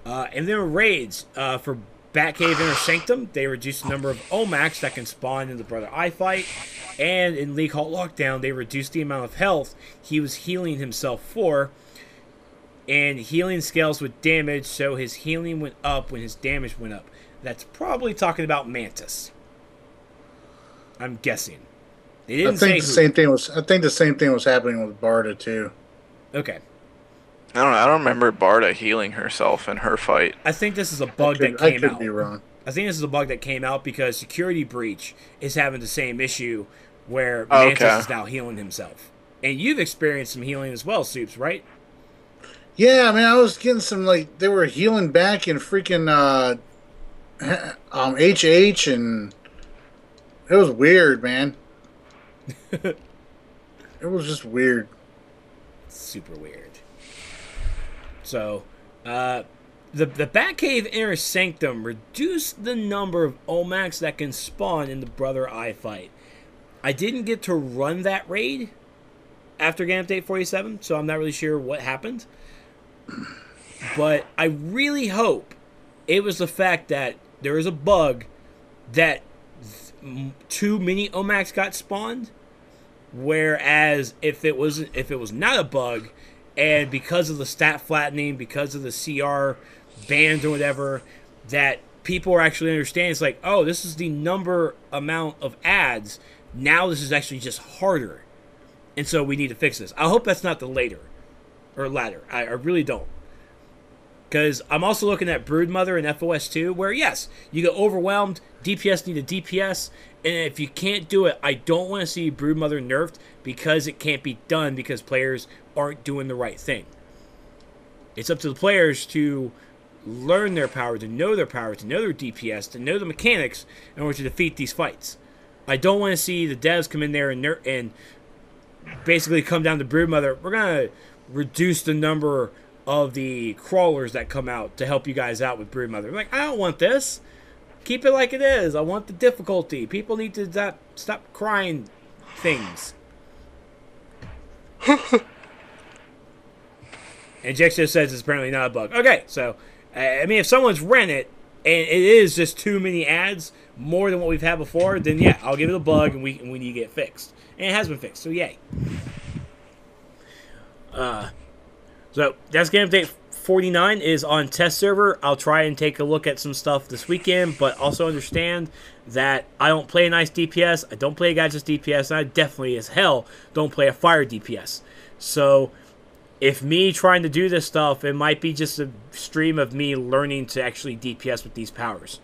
Speaker 1: And then raids for Batcave Inner Sanctum. They reduced the number of Omax that can spawn in the Brother Eye fight. And in League Halt Lockdown, they reduced the amount of health he was healing himself for. And healing scales with damage, so his healing went up when his damage went up. That's probably talking about Mantis. I'm guessing. They didn't say
Speaker 2: I think the same thing was happening with Barda too.
Speaker 1: Okay.
Speaker 3: I don't remember Barda healing herself in her fight.
Speaker 1: I think this is a bug that came out.
Speaker 2: I could be wrong.
Speaker 1: I think this is a bug that came out because Security Breach is having the same issue where Mantis is now healing himself. And you've experienced some healing as well, Soups, right?
Speaker 2: Yeah, I mean, I was getting some, like, they were healing back in freaking HH, and it was weird, man. It was just weird.
Speaker 1: Super weird. So, the Batcave Inner Sanctum reduced the number of Omax that can spawn in the Brother Eye fight. I didn't get to run that raid after Game Update 47, so I'm not really sure what happened. But I really hope it was the fact that there is a bug that too many Omax got spawned, whereas if it was not a bug, and because of the stat flattening, because of the CR bans or whatever, that people are actually understanding, it's like, oh, this is the amount of ads. Now this is actually just harder. And so we need to fix this. I hope that's not the latter. I really don't. Because I'm also looking at Broodmother and FOS2, where, yes, you get overwhelmed, DPS need a DPS, and if you can't do it, I don't want to see Broodmother nerfed because it can't be done because players aren't doing the right thing. It's up to the players to learn their power, to know their DPS, to know the mechanics in order to defeat these fights. I don't want to see the devs come in there and basically come down to Broodmother. We're going to reduce the number of the crawlers that come out to help you guys out with Broodmother. Like, I don't want this. Keep it like it is. I want the difficulty. People need to stop crying things. And Jexter says it's apparently not a bug. Okay, so, I mean, if someone's rent it, and it is just too many ads, more than what we've had before, then yeah, I'll give it a bug, and we need to get it fixed. And it has been fixed, so yay. So, that's Game Update 49 is on test server. I'll try and take a look at some stuff this weekend, but also understand that I don't play a nice DPS, I don't play a Gadget's DPS, and I definitely as hell don't play a fire DPS. So, if me trying to do this stuff, it might be just a stream of me learning to actually DPS with these powers.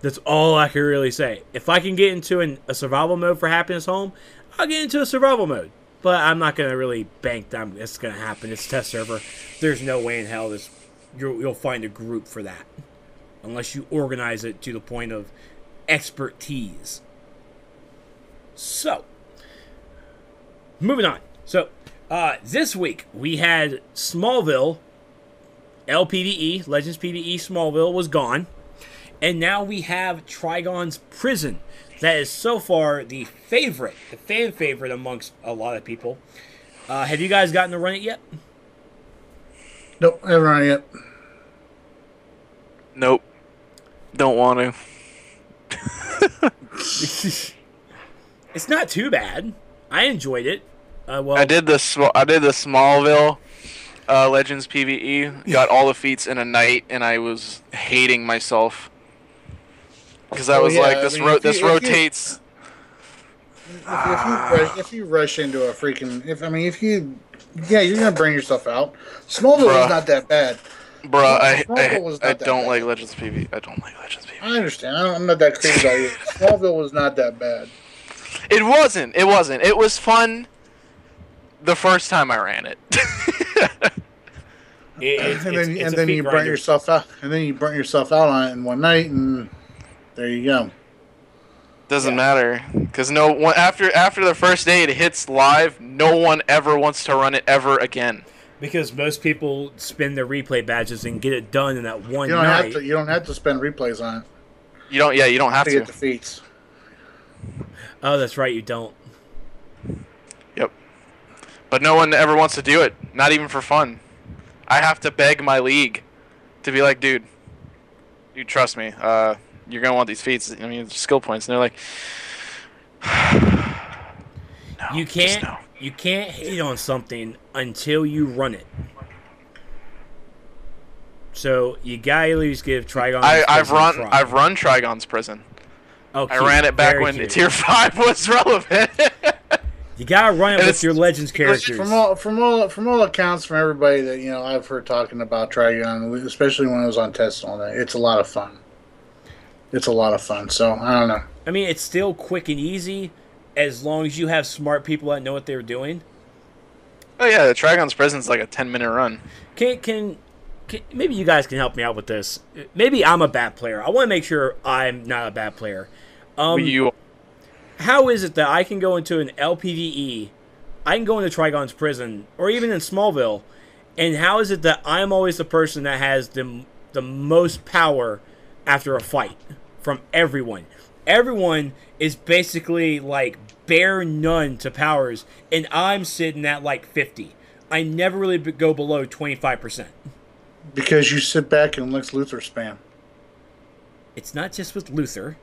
Speaker 1: That's all I can really say. If I can get into a survival mode for Happiness Home, I'll get into a survival mode. But I'm not going to really bank that it's going to happen. It's test server. There's no way in hell you'll find a group for that. Unless you organize it to the point of expertise. So, moving on. So, this week we had Smallville, LPVE, Legends PvE Smallville was gone. And now we have Trigon's Prison. That is so far the fan favorite amongst a lot of people. Have you guys gotten to run it yet?
Speaker 2: Nope, I haven't run it yet.
Speaker 3: Nope. Don't want to.
Speaker 1: It's not too bad. I enjoyed it. Well,
Speaker 3: I did the Smallville Legends PvE. Got all the feats in a night, and I was hating myself. Because I was like, this rotates.
Speaker 2: If you rush into a freaking, you're gonna burn yourself out. Smallville is not that bad.
Speaker 3: Bruh, I don't like Legends PvE. I don't like Legends PvE.
Speaker 2: I understand. I'm not that crazy about it. Smallville was not that bad.
Speaker 3: It wasn't. It was fun the first time I ran it.
Speaker 2: And then you burnt yourself out. And then you burnt yourself out on it in one night, and there you go.
Speaker 3: Doesn't matter, because after the first day it hits live, no one ever wants to run it ever again.
Speaker 1: Because most people spend their replay badges and get it done in that one
Speaker 2: you
Speaker 1: night.
Speaker 2: You don't have to spend replays on it.
Speaker 3: You don't have to
Speaker 2: get defeats.
Speaker 1: Oh, that's right, you don't.
Speaker 3: Yep. But no one ever wants to do it, not even for fun. I have to beg my league to be like, dude, trust me. You're gonna want these feats. I mean, skill points, and they're like, no,
Speaker 1: you can't hate on something until you run it. So you gotta at least give Trigon's
Speaker 3: I've run Trigon's Prison.
Speaker 1: Oh,
Speaker 3: I ran it back when Tier 5 was relevant.
Speaker 1: You gotta run it with your Legends characters.
Speaker 2: From all accounts, from everybody that I've heard talking about Trigon, especially when I was on test and all that, it's a lot of fun. It's a lot of fun, so I don't know.
Speaker 1: I mean, it's still quick and easy as long as you have smart people that know what they're doing.
Speaker 3: Oh yeah, the Trigon's Prison's like a 10-minute run.
Speaker 1: Can maybe you guys can help me out with this? Maybe I'm a bad player. I want to make sure I'm not a bad player. How is it that I can go into an LPVE, I can go into Trigon's Prison, or even in Smallville, and how is it that I'm always the person that has the most power after a fight from everyone? Everyone is basically like bare none to powers, and I'm sitting at like 50. I never really go below 25%.
Speaker 2: Because you sit back and Lex Luthor spam.
Speaker 1: It's not just with Luthor.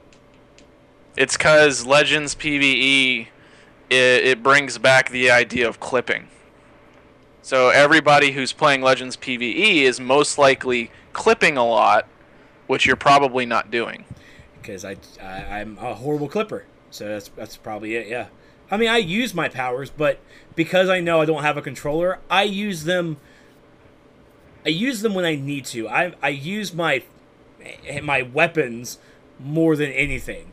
Speaker 3: It's because Legends PvE, it brings back the idea of clipping. So everybody who's playing Legends PvE is most likely clipping a lot, which you're probably not doing.
Speaker 1: Because I'm a horrible clipper. So that's probably it. Yeah. I mean, I use my powers, but because I know I don't have a controller, I use them. I use them when I need to. I use my weapons more than anything,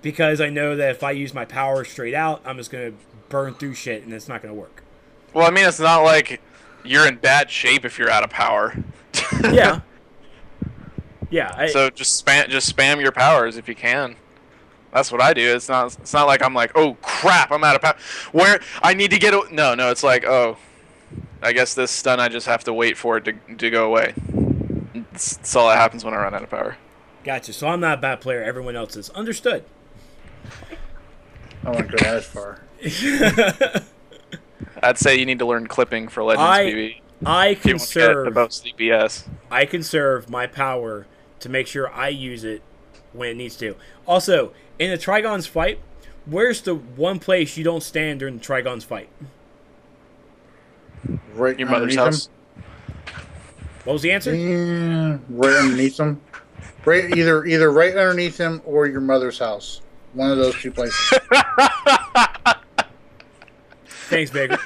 Speaker 1: because I know that if I use my power straight out, I'm just gonna burn through shit, and it's not gonna work.
Speaker 3: Well, I mean, it's not like you're in bad shape if you're out of power.
Speaker 1: Yeah. Yeah.
Speaker 3: So just spam your powers if you can. That's what I do. It's not like I'm like, oh crap, I'm out of power. Where I need to get no. It's like, oh, I guess this stun, I just have to wait for it to go away. That's all that happens when I run out of power.
Speaker 1: Gotcha. So I'm not a bad player. Everyone else is. Understood.
Speaker 2: I won't go that far.
Speaker 3: I'd say you need to learn clipping for Legends PvE.
Speaker 1: I conserve
Speaker 3: about CPS.
Speaker 1: I conserve my power to make sure I use it when it needs to. Also, in the Trigon's fight, where's the one place you don't stand during the Trigon's fight?
Speaker 2: Right,
Speaker 3: your mother's house.
Speaker 1: What was the answer?
Speaker 2: Yeah, right underneath him. Right, either right underneath him or your mother's house. One of those two places.
Speaker 1: Thanks, Baker.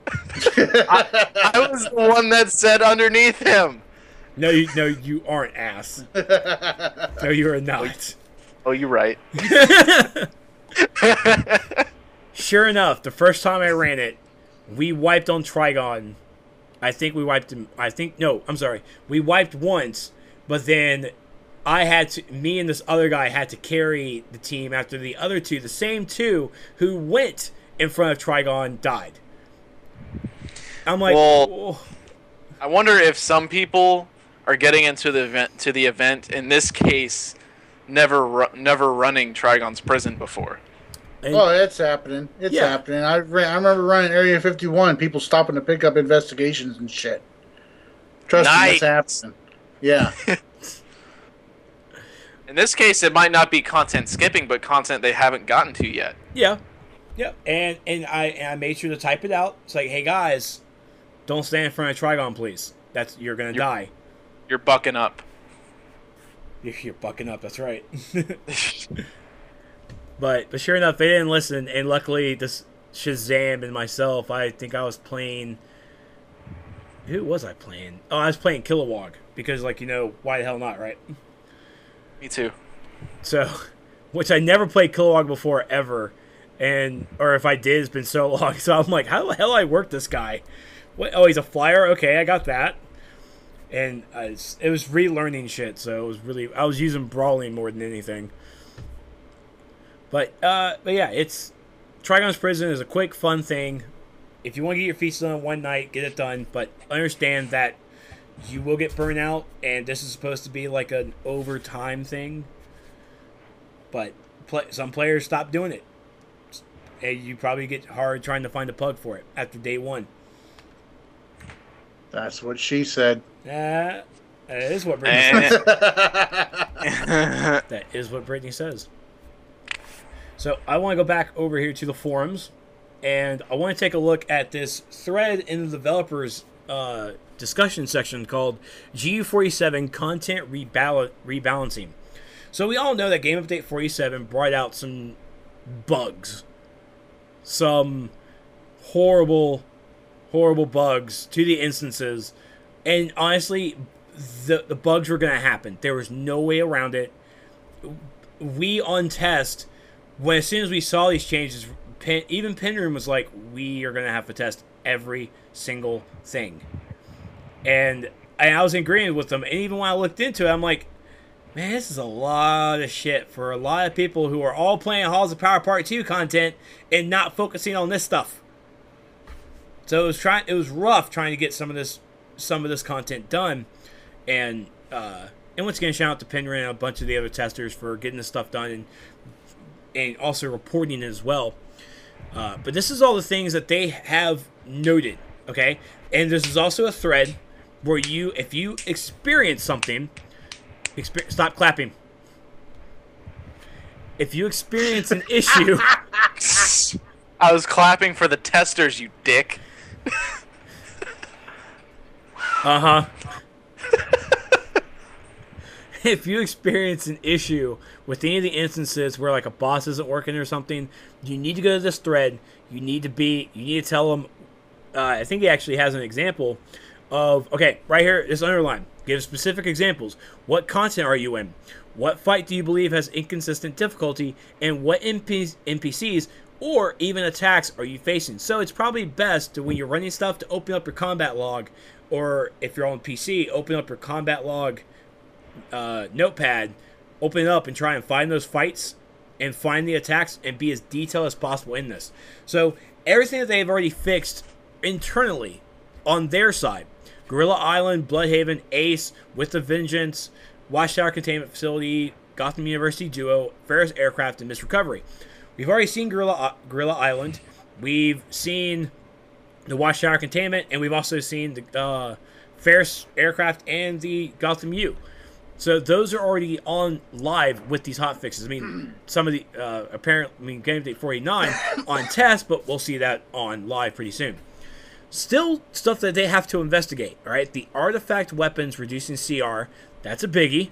Speaker 3: I was the one that said underneath him.
Speaker 1: No, you aren't, ass. No, you are not.
Speaker 3: Oh, you're right.
Speaker 1: Sure enough, the first time I ran it, we wiped on Trigon. I think we wiped him. I'm sorry. We wiped once, but then me and this other guy had to carry the team after the other two, the same two who went in front of Trigon, died. I'm like,
Speaker 3: well,
Speaker 1: oh.
Speaker 3: I wonder if some people are getting into the event. In this case, never running Trigon's prison before.
Speaker 2: Oh, it's happening. It's happening. I remember running Area 51. People stopping to pick up investigations and shit. Trust me, it's happening. Yeah.
Speaker 3: In this case, it might not be content skipping, but content they haven't gotten to yet.
Speaker 1: Yeah. Yep. And I made sure to type it out. It's like, hey guys, don't stand in front of Trigon, please. You're gonna die.
Speaker 3: You're bucking up.
Speaker 1: You're bucking up. That's right. But sure enough, they didn't listen, and luckily, this Shazam and myself, I think I was playing. Who was I playing? Oh, I was playing Kilowog because, why the hell not, right?
Speaker 3: Me too.
Speaker 1: So, which I never played Kilowog before ever, or if I did, it's been so long. So I'm like, how the hell do I work this guy? What? Oh, he's a flyer. Okay, I got that. And it was relearning shit. So it was really, I was using brawling more than anything. But yeah, Trigon's Prison is a quick, fun thing. If you want to get your feet done one night, get it done. But understand that you will get burnt out, and this is supposed to be like an overtime thing. But some players stop doing it, and you probably get hard trying to find a plug for it after day one.
Speaker 2: That's what she said.
Speaker 1: That is what Brittany says. That is what Brittany says. So I want to go back over here to the forums, and I want to take a look at this thread in the developers discussion section called GU47 Content Rebalancing. So we all know that Game Update 47 brought out some bugs. Some horrible bugs to the instances. And honestly, the bugs were going to happen. There was no way around it. We on test, as soon as we saw these changes, even Pinroom was like, we are going to have to test every single thing. And I was in agreement with them. And even when I looked into it, I'm like, man, this is a lot of shit for a lot of people who are all playing Halls of Power Part 2 content and not focusing on this stuff. So it was rough trying to get some of this content done. And once again, shout out to Pinrin and a bunch of the other testers for getting this stuff done and also reporting it as well. But this is all the things that they have noted, okay? And this is also a thread where if you experience something, stop clapping. If you experience an issue...
Speaker 3: I was clapping for the testers, you dick.
Speaker 1: Uh-huh. if you experience an issue with any of the instances where like a boss isn't working or something, you need to go to this thread. You need to tell them. I think he actually has an example of, okay, right here, this underline. Give specific examples. What content are you in? What fight do you believe has inconsistent difficulty? And what NPCs or even attacks are you facing? So it's probably best to, when you're running stuff, to open up your combat log, or if you're on PC, open up your combat log notepad, open it up and try and find those fights and find the attacks and be as detailed as possible in this. So everything that they've already fixed internally on their side, Gorilla Island, Bloodhaven, Ace, With the Vengeance, Watchtower Containment Facility, Gotham University Duo, Ferris Aircraft, and Mist Recovery. We've already seen Gorilla Island. We've seen the Watchtower Containment, and we've also seen the Ferris Aircraft and the Gotham U. So those are already on live with these hot fixes. I mean, some of the Game Update 49 on test, but we'll see that on live pretty soon. Still stuff that they have to investigate, all right? The artifact weapons reducing CR, that's a biggie.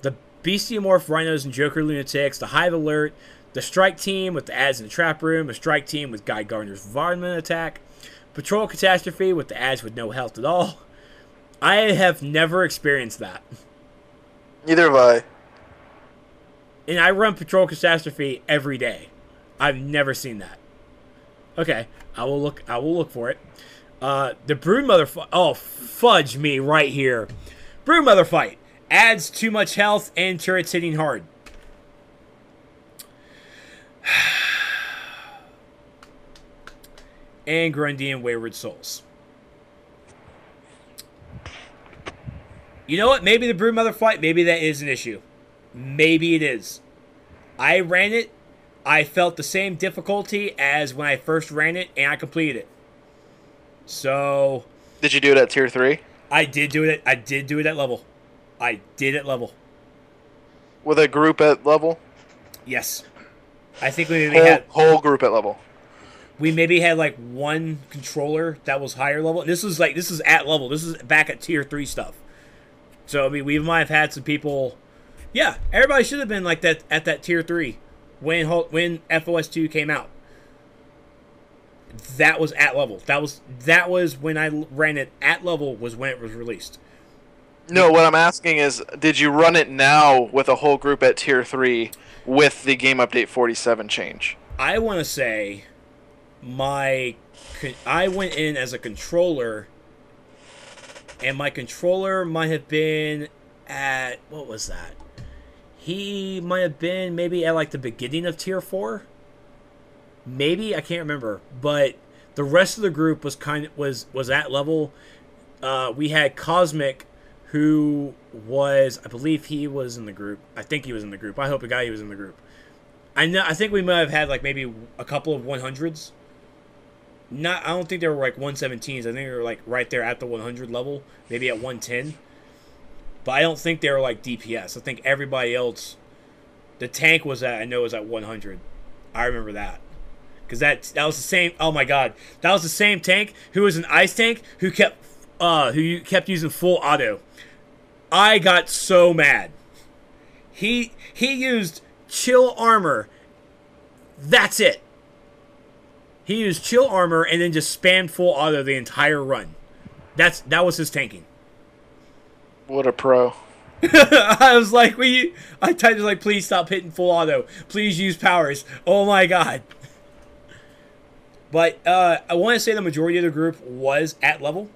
Speaker 1: The Bestiamorph Rhinos and Joker Lunatics, the Hive Alert, the Strike Team with the ads in the Trap Room, the Strike Team with Guy Gardner's Varmint Attack, Patrol Catastrophe with the ads with no health at all. I have never experienced that.
Speaker 3: Neither have I.
Speaker 1: And I run Patrol Catastrophe every day. I've never seen that. Okay, I will look for it. The Broodmother fight. Oh, fudge me right here. Broodmother fight adds too much health and turrets hitting hard. And Grundy and Wayward Souls. You know what? Maybe the Broodmother fight, maybe that is an issue. Maybe it is. I ran it. I felt the same difficulty as when I first ran it, and I completed it. So...
Speaker 3: Did you do it at tier 3?
Speaker 1: I did do it. I did do it at level. I did at level.
Speaker 3: With a group at level?
Speaker 1: Yes. I think we maybe had...
Speaker 3: Whole group at level.
Speaker 1: We maybe had like one controller that was higher level. This is at level. This is back at tier 3 stuff. So, I mean, we might have had some people... Yeah, everybody should have been like that at that tier 3 when FOS2 came out. That was at level. That was when I ran it at level, was when it was released.
Speaker 3: No, what I'm asking is, did you run it now with a whole group at tier 3 with the Game Update 47 change?
Speaker 1: I want to say I went in as a controller, and my controller might have been at, what was that? He might have been maybe at like the beginning of tier 4. Maybe, I can't remember, but the rest of the group was was at level. We had Cosmic, who was, I believe he was in the group. I think he was in the group. I hope he was in the group. I think we might have had like maybe a couple of 100s. I don't think they were like 117s. I think they were like right there at the 100 level, maybe at 110. But I don't think they were like DPS. I think everybody else, the tank was at 100. I remember that. Because that was the same, oh my god. That was the same tank who was an ice tank who kept using full auto. I got so mad. He used chill armor. That's it. He used chill armor and then just spammed full auto the entire run. That was his tanking.
Speaker 3: What a pro.
Speaker 1: I was like, I typed like, please stop hitting full auto. Please use powers. Oh my god. But I want to say the majority of the group was at level.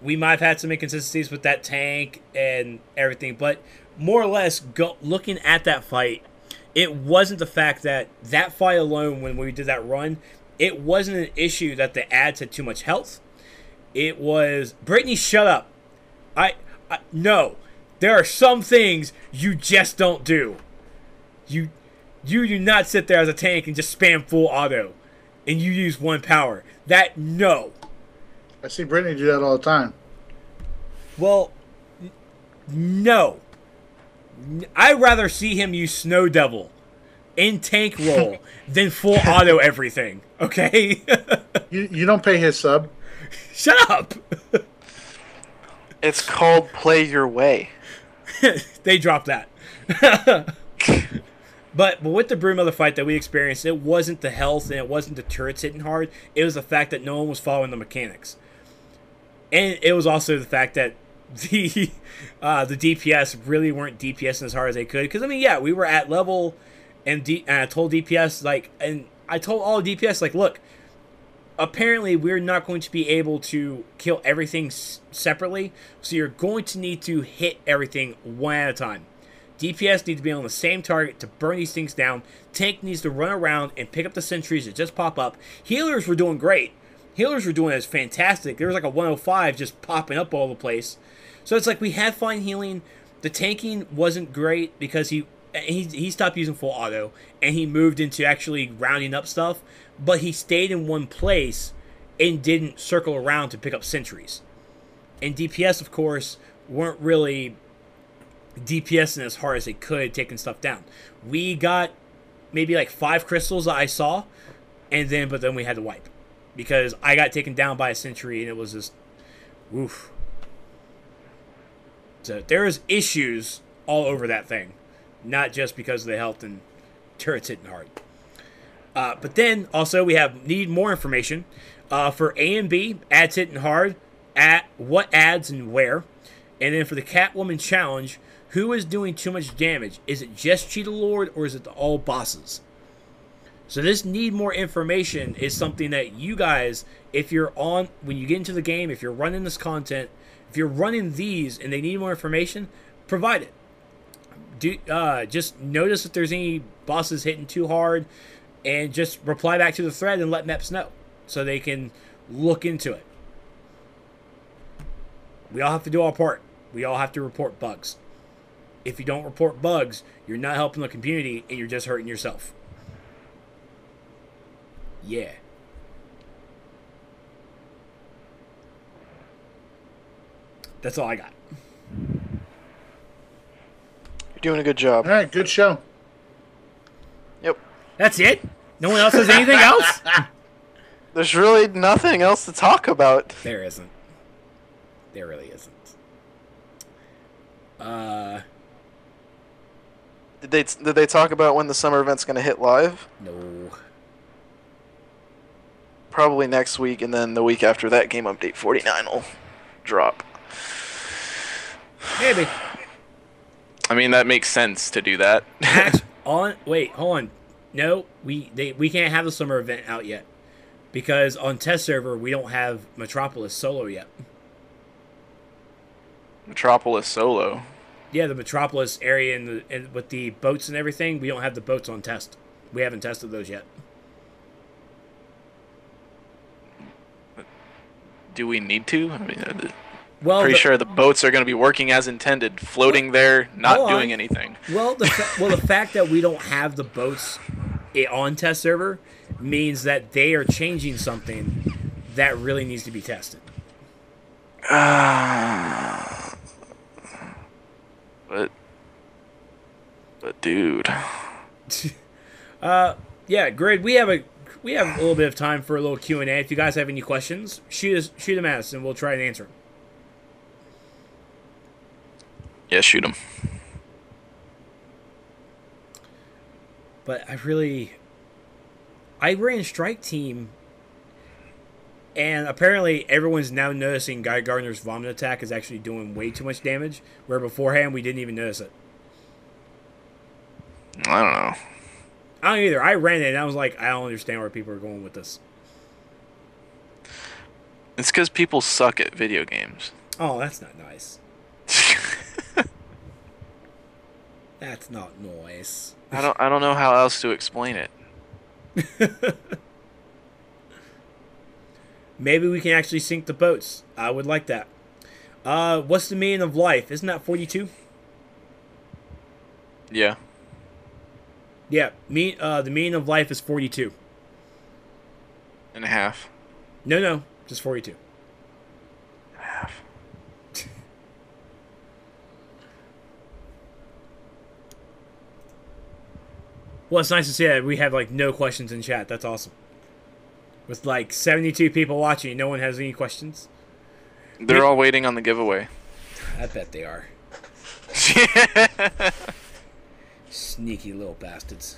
Speaker 1: We might have had some inconsistencies with that tank and everything, but more or less, looking at that fight, it wasn't the fact that fight alone, when we did that run, it wasn't an issue that the ads had too much health. It was, Brittany, shut up. No, there are some things you just don't do. You do not sit there as a tank and just spam full auto, and you use one power. No.
Speaker 2: I see Brittany do that all the time.
Speaker 1: Well, no. I'd rather see him use Snow Devil in tank role than full auto everything, okay?
Speaker 2: You don't pay his sub.
Speaker 1: Shut up!
Speaker 3: It's called Play Your Way.
Speaker 1: They dropped that. But with the Broodmother fight that we experienced, it wasn't the health and it wasn't the turrets hitting hard. It was the fact that no one was following the mechanics. And it was also the fact that the DPS really weren't DPSing as hard as they could. Because, I mean, yeah, we were at level, and I told DPS, like, and I told all DPS, like, look, apparently we're not going to be able to kill everything separately, so you're going to need to hit everything one at a time. DPS need to be on the same target to burn these things down. Tank needs to run around and pick up the sentries that just pop up. Healers were doing great. Healers were doing as fantastic. There was like a 105 just popping up all the place. So it's like we had fine healing. The tanking wasn't great because he stopped using full auto and he moved into actually rounding up stuff. But he stayed in one place and didn't circle around to pick up sentries. And DPS, of course, weren't really DPSing as hard as they could, taking stuff down. We got maybe like 5 crystals that I saw, but then we had to wipe. Because I got taken down by a sentry and it was just, oof. So there's issues all over that thing. Not just because of the health and turrets hitting hard. But then also we need more information for A and B, ads hitting hard, at what ads and where. And then for the Catwoman challenge, who is doing too much damage? Is it just Cheetah Lord or is it all bosses? So this need more information is something that you guys, if you're on, when you get into the game, if you're running this content, if you're running these and they need more information, provide it. Just notice if there's any bosses hitting too hard and just reply back to the thread and let MEPS know so they can look into it. We all have to do our part. We all have to report bugs. If you don't report bugs, you're not helping the community and you're just hurting yourself. Yeah. That's all I got.
Speaker 3: You're doing a good job.
Speaker 2: All right, good show.
Speaker 3: Yep.
Speaker 1: That's it? No one else has anything else?
Speaker 3: There's really nothing else to talk about.
Speaker 1: There isn't. There really isn't.
Speaker 3: Did they talk about when the summer event's going to hit live?
Speaker 1: No.
Speaker 3: Probably next week, and then the week after that, Game Update 49 will drop.
Speaker 1: Maybe.
Speaker 4: I mean, that makes sense to do that.
Speaker 1: Wait, hold on. No, we can't have the summer event out yet. Because on test server, we don't have Metropolis solo yet.
Speaker 4: Metropolis solo.
Speaker 1: Yeah, the Metropolis area and with the boats and everything, we don't have the boats on test. We haven't tested those yet.
Speaker 4: Do we need to? I mean,
Speaker 1: well,
Speaker 4: pretty sure the boats are going to be working as intended, floating there, not doing anything.
Speaker 1: Well, the fact that we don't have the boats on test server means that they are changing something that really needs to be tested.
Speaker 4: But dude.
Speaker 1: Yeah, Grid, we have a little bit of time for a little Q&A. If you guys have any questions, shoot them at us and we'll try and answer them.
Speaker 4: Yeah, shoot them.
Speaker 1: But I ran Strike Team, and apparently everyone's now noticing Guy Gardner's vomit attack is actually doing way too much damage, where beforehand we didn't even notice it.
Speaker 4: I don't know.
Speaker 1: I don't either. I ran it and I was like, I don't understand where people are going with this.
Speaker 4: It's because people suck at video games.
Speaker 1: Oh, that's not nice. That's not nice.
Speaker 4: I don't know how else to explain it.
Speaker 1: Maybe we can actually sink the boats. I would like that. What's the meaning of life? Isn't that 42?
Speaker 4: Yeah.
Speaker 1: Yeah, the meaning of life is 42.
Speaker 4: And a half.
Speaker 1: No, just 42.
Speaker 4: And a half.
Speaker 1: Well, it's nice to see that we have like no questions in chat. That's awesome. With like 72 people watching, no one has any questions.
Speaker 4: They're all waiting on the giveaway.
Speaker 1: I bet they are. Sneaky little bastards.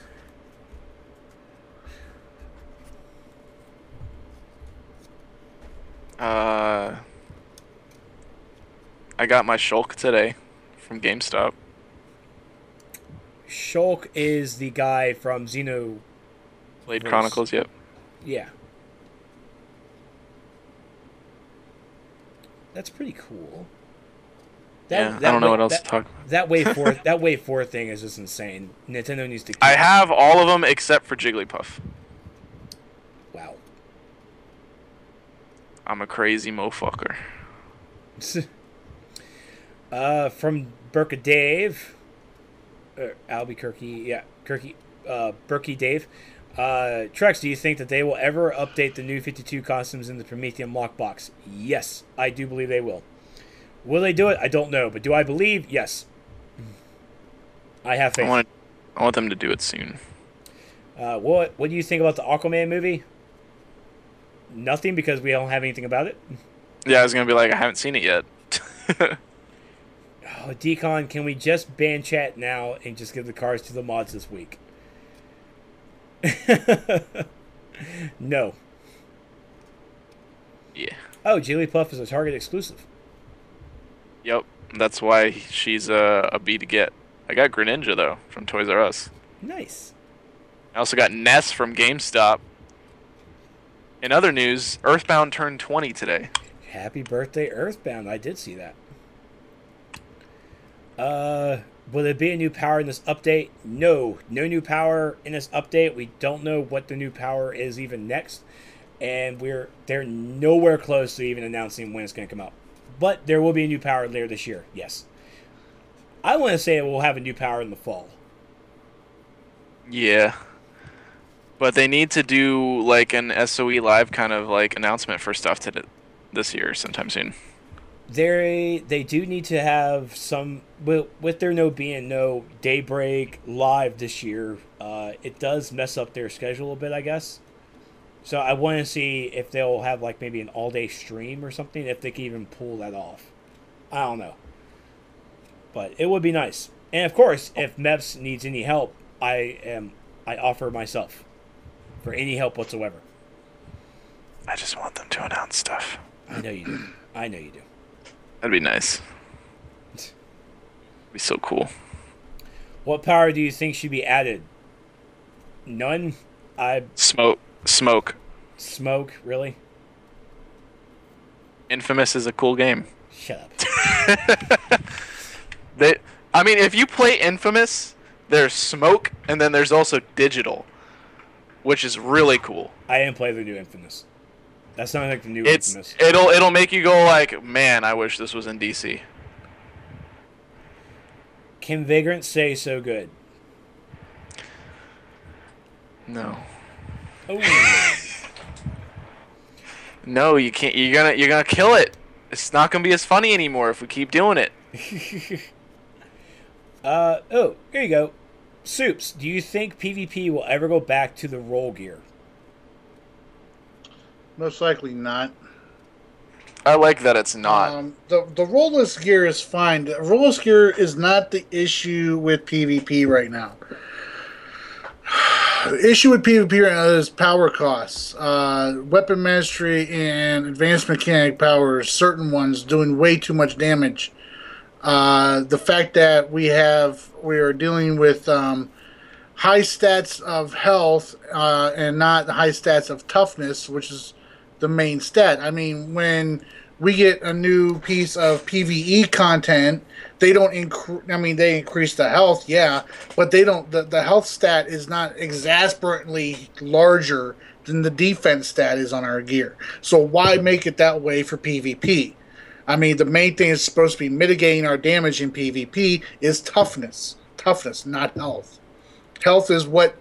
Speaker 4: I got my Shulk today from GameStop.
Speaker 1: Shulk is the guy from
Speaker 4: Blade Chronicles, yep.
Speaker 1: Yeah. That's pretty cool.
Speaker 4: I don't know what else to talk about.
Speaker 1: That Wave 4 thing is just insane. Nintendo needs to keep
Speaker 4: I have all of them except for Jigglypuff.
Speaker 1: Wow.
Speaker 4: I'm a crazy mofucker.
Speaker 1: From Burka Dave. Albuquerque, yeah. Berkey Dave. Trex, do you think that they will ever update the new 52 costumes in the Prometheum lockbox? Yes, I do believe they will. Will they do it? I don't know, but do I believe? Yes. I have faith.
Speaker 4: I want them to do it soon.
Speaker 1: What do you think about the Aquaman movie? Nothing, because we don't have anything about it.
Speaker 4: Yeah, I was gonna be like, I haven't seen it yet.
Speaker 1: Oh, Decon, can we just ban chat now and just give the cards to the mods this week? No.
Speaker 4: Yeah.
Speaker 1: Oh, Jigglypuff is a Target exclusive.
Speaker 4: Yep. That's why she's a B to get. I got Greninja, though, from Toys R Us.
Speaker 1: Nice.
Speaker 4: I also got Ness from GameStop. In other news, Earthbound turned 20 today.
Speaker 1: Happy birthday, Earthbound. I did see that. Will there be a new power in this update? No. No new power in this update. We don't know what the new power is even next. And they're nowhere close to even announcing when it's going to come out. But there will be a new power later this year. Yes. I want to say we'll have a new power in the fall.
Speaker 4: Yeah. But they need to do like an SOE Live kind of like announcement for stuff this year sometime soon.
Speaker 1: They do need to have some, with there being no Daybreak Live this year, it does mess up their schedule a bit, I guess. So I want to see if they'll have like maybe an all-day stream or something, if they can even pull that off. I don't know. But it would be nice. And of course, if Meps needs any help, I offer myself for any help whatsoever.
Speaker 4: I just want them to announce stuff.
Speaker 1: I know you do. I know you do.
Speaker 4: That'd be nice. Be so cool.
Speaker 1: What power do you think should be added? None?
Speaker 4: Smoke.
Speaker 1: Smoke, really?
Speaker 4: Infamous is a cool game.
Speaker 1: Shut up.
Speaker 4: I mean, if you play Infamous, there's smoke, and then there's also digital, which is really cool.
Speaker 1: I didn't play the new Infamous. That's not like the new Infamous.
Speaker 4: It'll make you go like, man, I wish this was in DC.
Speaker 1: Can Vagrant say so good?
Speaker 4: No.
Speaker 1: Oh.
Speaker 4: No, you can't. You're gonna kill it. It's not gonna be as funny anymore if we keep doing it.
Speaker 1: Oh, here you go. Soups, do you think PvP will ever go back to the roll gear?
Speaker 2: Most likely not.
Speaker 4: I like that it's not.
Speaker 2: The rollless gear is fine. The rollless gear is not the issue with PvP right now. The issue with PvP right now is power costs. Weapon mastery and advanced mechanic powers, certain ones doing way too much damage. The fact that we are dealing with high stats of health and not high stats of toughness, which is the main stat. I mean, when we get a new piece of PvE content, they don't they increase the health, yeah, but they don't. The health stat is not exasperately larger than the defense stat is on our gear. So why make it that way for PvP? I mean, the main thing is supposed to be mitigating our damage in PvP is toughness. Toughness, not health. Health is what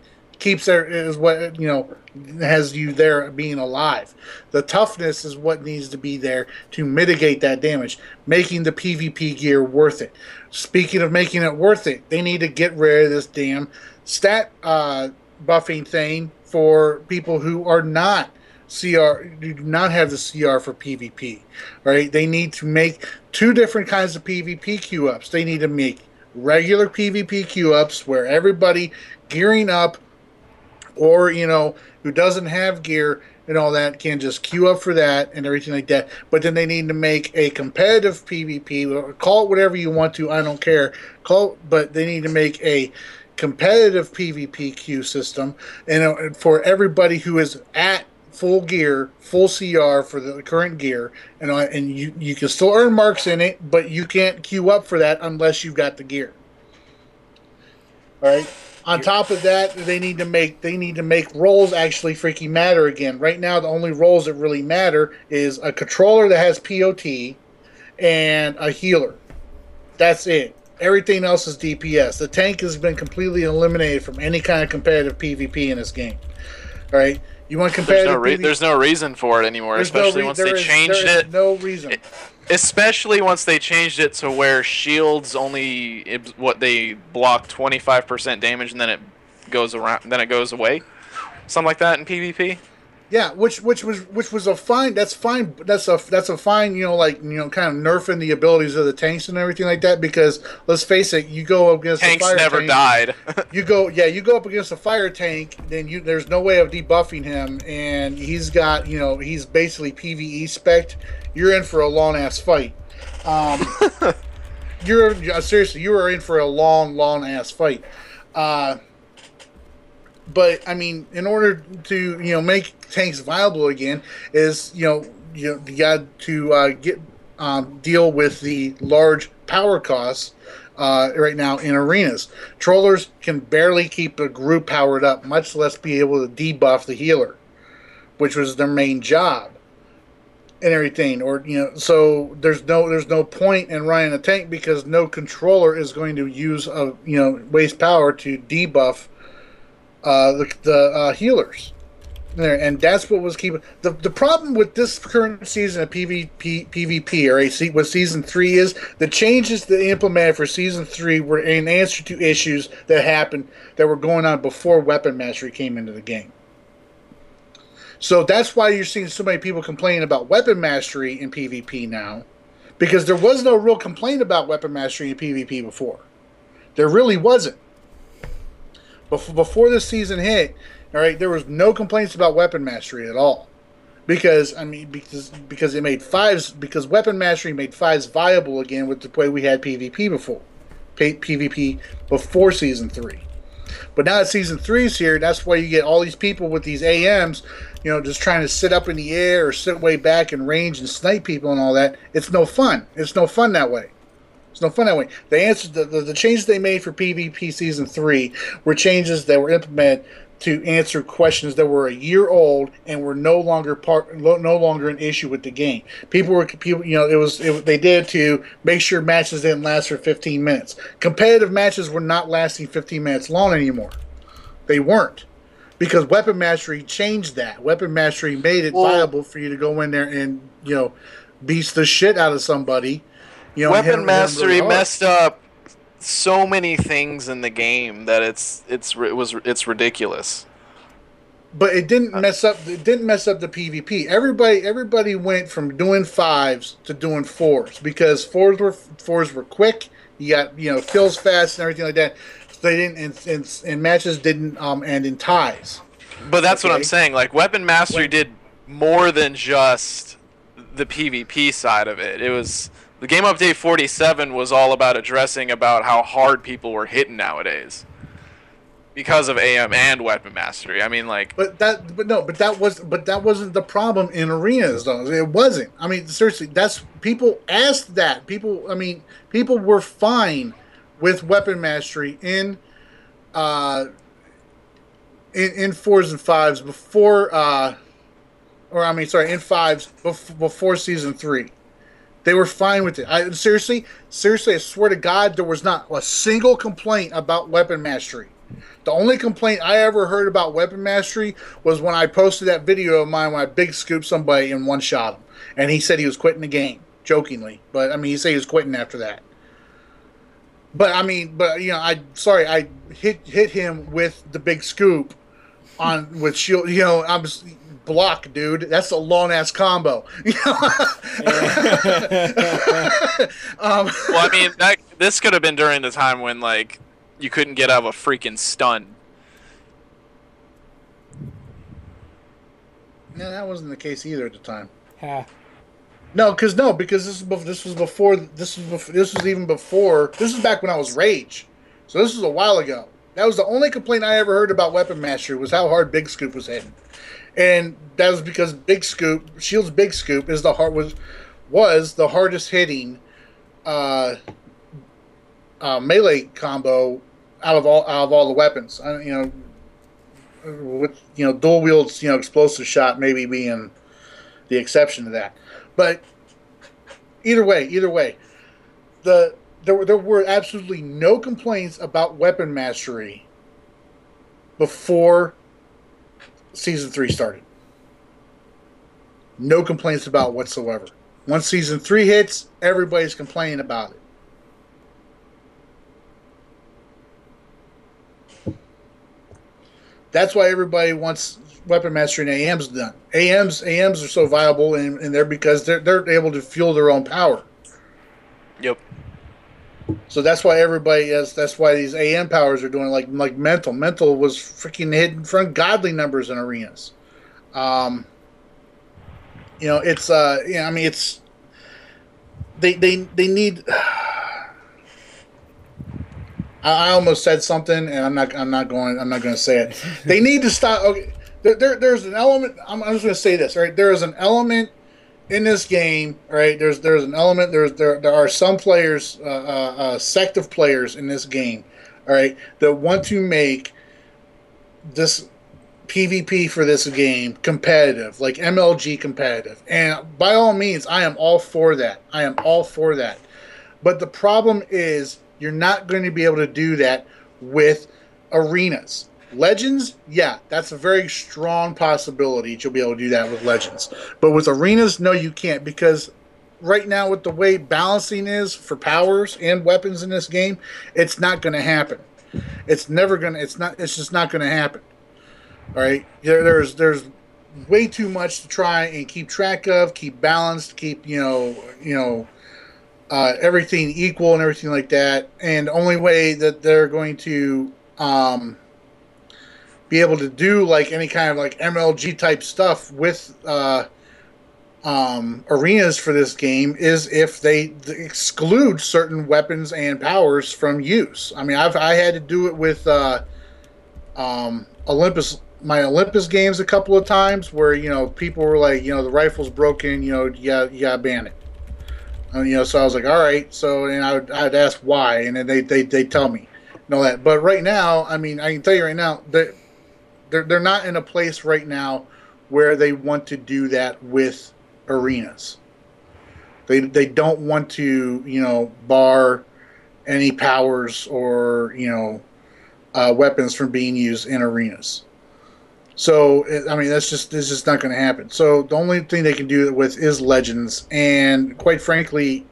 Speaker 2: has you there being alive. The toughness is what needs to be there to mitigate that damage, making the PvP gear worth it. Speaking of making it worth it, they need to get rid of this damn stat buffing thing for people who are not CR. You do not have the CR for PvP. Right? They need to make two different kinds of PvP queue ups. They need to make regular PvP queue ups where everybody gearing up, or who doesn't have gear and all that, can just queue up for that and everything like that. But then they need to make a competitive PvP, or call it whatever you want to. I don't care. But they need to make a competitive PvP queue system, and for everybody who is at full gear, full CR for the current gear, and you can still earn marks in it, but you can't queue up for that unless you've got the gear. All right. On top of that, they need to make roles actually freaking matter again. Right now, the only roles that really matter is a controller that has POT and a healer. That's it. Everything else is DPS. The tank has been completely eliminated from any kind of competitive PvP in this game. All right. You want competitive PvP?
Speaker 4: There's no reason for it anymore, especially once they changed it.
Speaker 2: No reason.
Speaker 4: Especially once they changed it to where shields only they block 25% damage, and then it goes away, something like that in PvP.
Speaker 2: Yeah, which was a fine. That's fine. That's a fine. Kind of nerfing the abilities of the tanks and everything like that. Because let's face it, you go up against
Speaker 4: tanks
Speaker 2: a fire
Speaker 4: never
Speaker 2: tank,
Speaker 4: died.
Speaker 2: you go up against a fire tank. Then there's no way of debuffing him, and he's basically PVE spec'd. You're in for a long ass fight. Seriously, you are in for a long ass fight. But I mean, in order to make tanks viable again, is you got to deal with the large power costs right now in arenas. Trollers can barely keep a group powered up, much less be able to debuff the healer, which was their main job and everything. Or so there's no point in running a tank, because no controller is going to use waste power to debuff the healers there. And that's what was keeping the problem with this current season of PvP, or what season 3 is. The changes that they implemented for season 3 were in answer to issues that happened that were going on before weapon mastery came into the game. So that's why you're seeing so many people complaining about weapon mastery in PvP now, because there was no real complaint about weapon mastery in PvP before. There really wasn't. Before this season hit, all right, there was no complaints about weapon mastery at all, because it made fives, because weapon mastery made fives viable again with the way we had PvP before season 3. But now that season 3 is here, that's why you get all these people with these AMs, just trying to sit up in the air or sit way back and range and snipe people and all that. It's no fun. It's no fun that way. It's no fun that way. The changes they made for PvP Season 3 were changes that were implemented to answer questions that were a year old and were no longer an issue with the game. They did it to make sure matches didn't last for 15 minutes. Competitive matches were not lasting 15 minutes long anymore. They weren't. Because weapon mastery changed that. Weapon mastery made it viable for you to go in there and, beast the shit out of somebody.
Speaker 4: Weapon mastery really messed up so many things in the game that it's ridiculous.
Speaker 2: But it didn't mess up. It didn't mess up the PvP. Everybody went from doing 5s to doing 4s, because 4s were quick. You got kills fast and everything like that. They didn't, and matches didn't end in ties.
Speaker 4: But that's what I'm saying. Like, weapon mastery did more than just the PvP side of it. It was the game update 47 was all about addressing about how hard people were hitting nowadays because of AM and weapon mastery. I mean, like,
Speaker 2: but that wasn't the problem in arenas, though. It wasn't. I mean, seriously, people asked that. People were fine with weapon mastery in 4s and 5s before, in 5s before season 3. They were fine with it. Seriously, I swear to God, there was not a single complaint about weapon mastery. The only complaint I ever heard about weapon mastery was when I posted that video of mine when I big scooped somebody and one-shot him. And he said he was quitting the game, jokingly. But, he said he was quitting after that. But I hit him with the big scoop with shield. block, dude. That's a long ass combo.
Speaker 4: Well, I mean, this could have been during the time when like you couldn't get out of a freaking stun.
Speaker 2: Yeah, that wasn't the case either at the time.
Speaker 1: Ha.
Speaker 2: No, because this was even before. This was back when I was Rage, so this was a while ago. That was the only complaint I ever heard about Weapon Mastery was how hard Big Scoop was hitting, and that was because Shield's Big Scoop was the hardest hitting melee combo out of all the weapons. With dual wields, explosive shot maybe being the exception to that. But either way, there were absolutely no complaints about Weapon Mastery before Season 3 started. No complaints about it whatsoever. Once Season 3 hits, everybody's complaining about it. That's why everybody wants Weapon Mastery and AMs done. AMs are so viable and they're because they're able to fuel their own power.
Speaker 4: Yep.
Speaker 2: So that's why that's why these AM powers are doing like mental. Mental was freaking hitting front godly numbers in arenas. It's they need. I almost said something, and I'm not going to say it. They need to stop. Okay, there's an element. I'm just going to say this. Right, there is an element in this game. Right, there's an element. There are some players, sect of players in this game. All right, that want to make this PvP for this game competitive, like MLG competitive. And by all means, I am all for that. But the problem is, you're not going to be able to do that with arenas. Legends, yeah, that's a very strong possibility that you'll be able to do that with Legends. But with arenas, no, you can't, because right now with the way balancing is for powers and weapons in this game, it's not going to happen. It's just not going to happen. All right, there's way too much to try and keep track of, keep balanced, keep everything equal and everything like that. And the only way that they're going to be able to do like any kind of like MLG type stuff with arenas for this game is if they exclude certain weapons and powers from use. I mean, I had to do it with my Olympus games a couple of times where people were like, the rifle's broken, you gotta ban it. So I was like, all right. So and I'd ask why, and then they tell me, that. But right now, I mean, I can tell you right now that they're not in a place right now where they want to do that with arenas. They don't want to bar any powers or weapons from being used in arenas. So I mean, it's just not going to happen. So the only thing they can do it with is Legends, and quite frankly,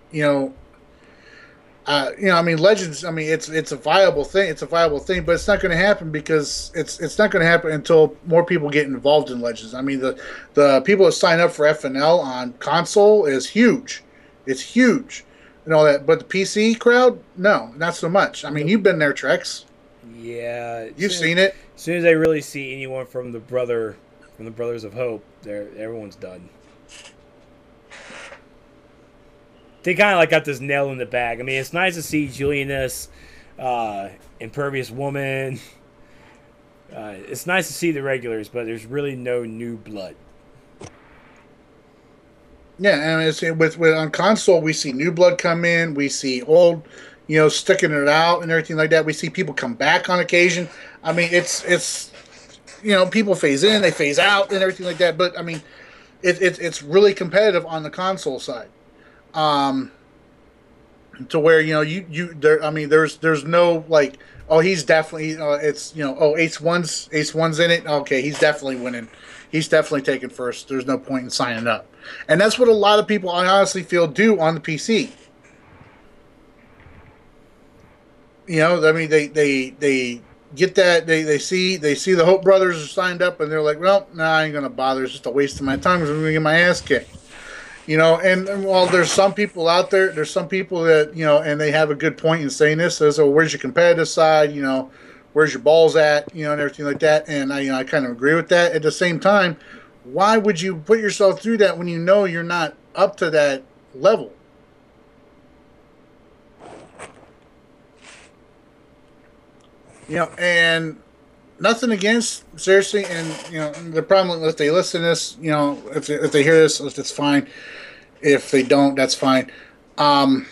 Speaker 2: I mean, Legends. I mean, it's a viable thing. It's a viable thing, but it's not going to happen because it's not going to happen until more people get involved in Legends. I mean, the people that sign up for FNL on console is huge. It's huge, and all that. But the PC crowd, no, not so much. I mean, you've been there, Trex.
Speaker 1: Yeah,
Speaker 2: you've seen it.
Speaker 1: As soon as I really see anyone from the Brothers of Hope, everyone's done. They kind of like got this nail in the bag. I mean, it's nice to see Julianus, Impervious Woman. It's nice to see the regulars, but there's really no new blood.
Speaker 2: Yeah, and it's with on console, we see new blood come in. We see old, sticking it out and everything like that. We see people come back on occasion. I mean, it's people phase in, they phase out, and everything like that. But I mean, it's really competitive on the console side. To where there. I mean, there's no like, oh, he's definitely Ace One's in it. Okay, he's definitely winning. He's definitely taking first. There's no point in signing up, and that's what a lot of people I honestly feel do on the PC. I mean, they get that they see the Hope Brothers are signed up, and they're like, well, nah, I ain't gonna bother. It's just a waste of my time because I'm gonna get my ass kicked. And while there's some people out there, there's some people that and they have a good point in saying this. Says, oh, where's your competitive side? Where's your balls at? And everything like that. And I kind of agree with that. At the same time, why would you put yourself through that when you know you're not up to that level? And nothing against, seriously, and the problem if they listen to this, if they hear this, it's fine. If they don't, that's fine. I'm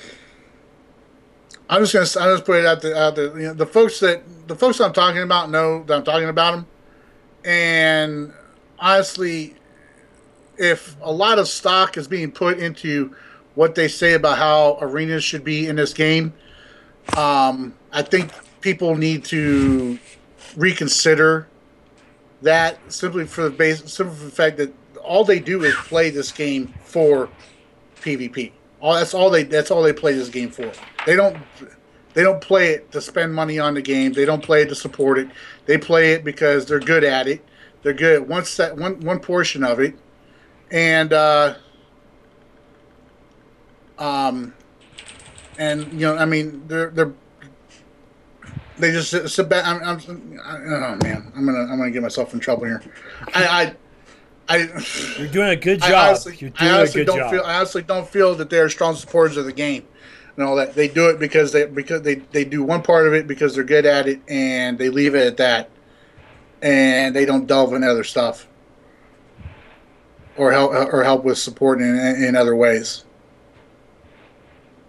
Speaker 2: just put it out there. The folks I'm talking about know that I'm talking about them, and honestly, if a lot of stock is being put into what they say about how arenas should be in this game, I think people need to reconsider that simply for the fact that all they do is play this game for PvP. That's all they play this game for. They don't play it to spend money on the game. They don't play it to support it. They play it because they're good at it. They're good at one portion of it, and they just sit back. Oh man, I'm gonna get myself in trouble here.
Speaker 1: You're doing a good job. I
Speaker 2: honestly don't feel that they're strong supporters of the game and all that. They do it because they do one part of it because they're good at it, and they leave it at that, and they don't delve into other stuff or help with support in other ways.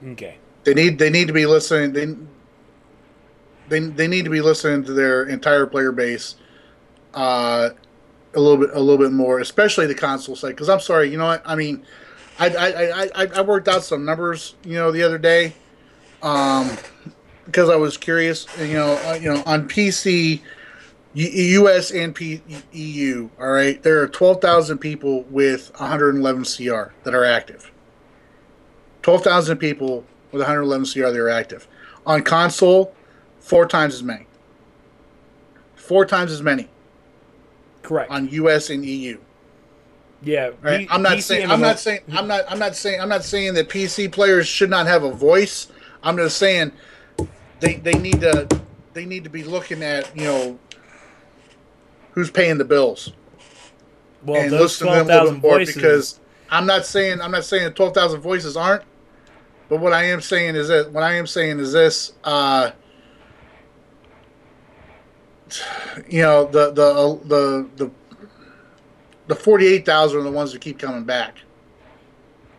Speaker 1: Okay.
Speaker 2: They need to be listening. They need to be listening to their entire player base a little bit more, especially the console side. Because I'm sorry, you know what? I mean, I worked out some numbers, the other day, because I was curious. On PC, US and EU. All right, there are 12,000 people with 111 CR that are active. 12,000 people with 111 CR that are active. On console, 4 times as many. 4 times as many.
Speaker 1: Correct.
Speaker 2: On US and EU.
Speaker 1: Yeah.
Speaker 2: Right? I'm not saying that PC players should not have a voice. I'm just saying they need to be looking at, who's paying the bills.
Speaker 1: Well,
Speaker 2: and
Speaker 1: those
Speaker 2: listen to them a little bit more
Speaker 1: voices,
Speaker 2: because I'm not saying 12,000 voices aren't, but what I am saying is this. The 48,000 are the ones that keep coming back,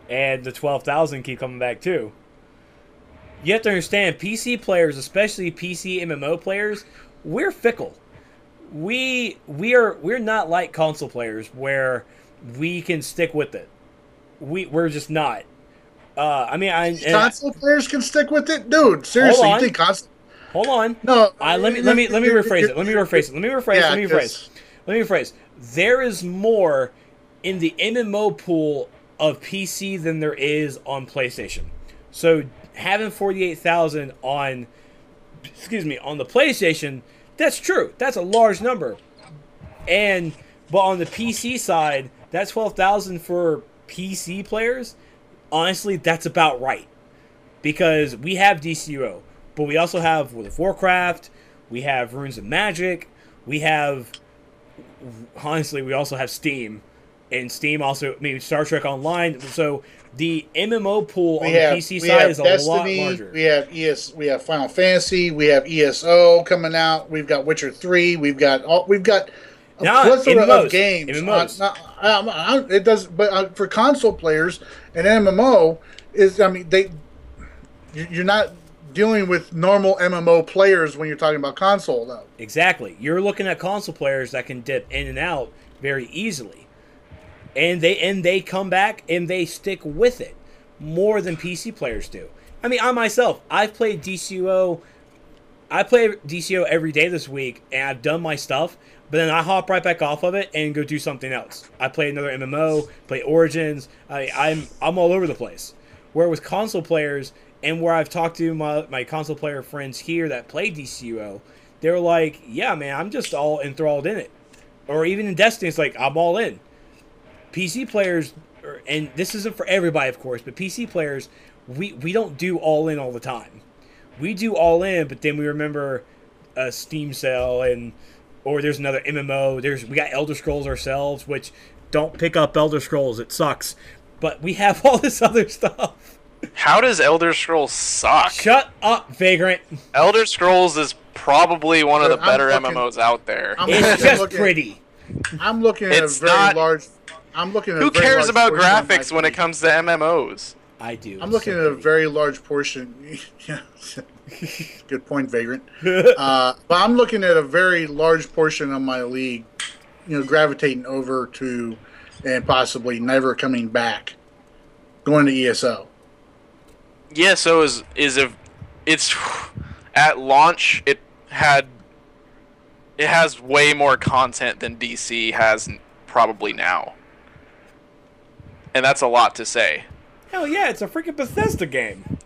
Speaker 1: and the 12,000 keep coming back too. You have to understand, PC players, especially PC MMO players, we're fickle. We're not like console players where we can stick with it. We're just not.
Speaker 2: Console players can stick with it, dude. Seriously, you think console?
Speaker 1: Hold on.
Speaker 2: No.
Speaker 1: Let me rephrase it. Let me rephrase. There is more in the MMO pool of PC than there is on PlayStation. So having 48,000 on the PlayStation, that's true. That's a large number. But on the PC side, that's 12,000 for PC players. Honestly, that's about right. Because we have DCUO, but we also have World of Warcraft, we have Runes of Magic, we also have Steam. And Steam also, maybe Star Trek Online. So the MMO pool on the PC side is a lot larger.
Speaker 2: We have Final Fantasy, we have ESO coming out, we've got Witcher 3, we've got a plethora of games. It does, but for console players, an MMO you're not dealing with normal MMO players when you're talking about console, though.
Speaker 1: Exactly. You're looking at console players that can dip in and out very easily. And they come back and they stick with it more than PC players do. I mean, I've played DCUO. I play DCUO every day this week, and I've done my stuff, but then I hop right back off of it and go do something else. I play another MMO, play Origins. I'm all over the place. Where with console players, and where I've talked to my console player friends here that play DCUO, They're like, yeah, man, I'm just all enthralled in it. Or even in Destiny, it's like, I'm all in. PC players, and this isn't for everybody, of course, but PC players, we don't do all in all the time. We do all in, but then we remember a Steam sale, or there's another MMO. We got Elder Scrolls ourselves, which don't pick up Elder Scrolls. It sucks. But we have all this other stuff.
Speaker 4: How does Elder Scrolls suck?
Speaker 1: Shut up, Vagrant.
Speaker 4: Elder Scrolls is probably one of the better MMOs out there.
Speaker 1: It's just pretty.
Speaker 2: I'm looking at
Speaker 4: It's
Speaker 2: a very
Speaker 4: not-
Speaker 2: large. I'm looking at.
Speaker 4: Who
Speaker 2: a very
Speaker 4: cares
Speaker 2: large
Speaker 4: about
Speaker 2: portion of my
Speaker 4: graphics when it
Speaker 2: league.
Speaker 4: comes to MMOs?
Speaker 1: I do.
Speaker 2: I'm looking at a very large portion. Yeah, good point, Vagrant. But I'm looking at a very large portion of my league, gravitating over to, and possibly never coming back, going to ESO.
Speaker 4: ESO it's at launch it has way more content than DC has probably now, and that's a lot to say.
Speaker 1: Hell yeah, it's a freaking Bethesda game.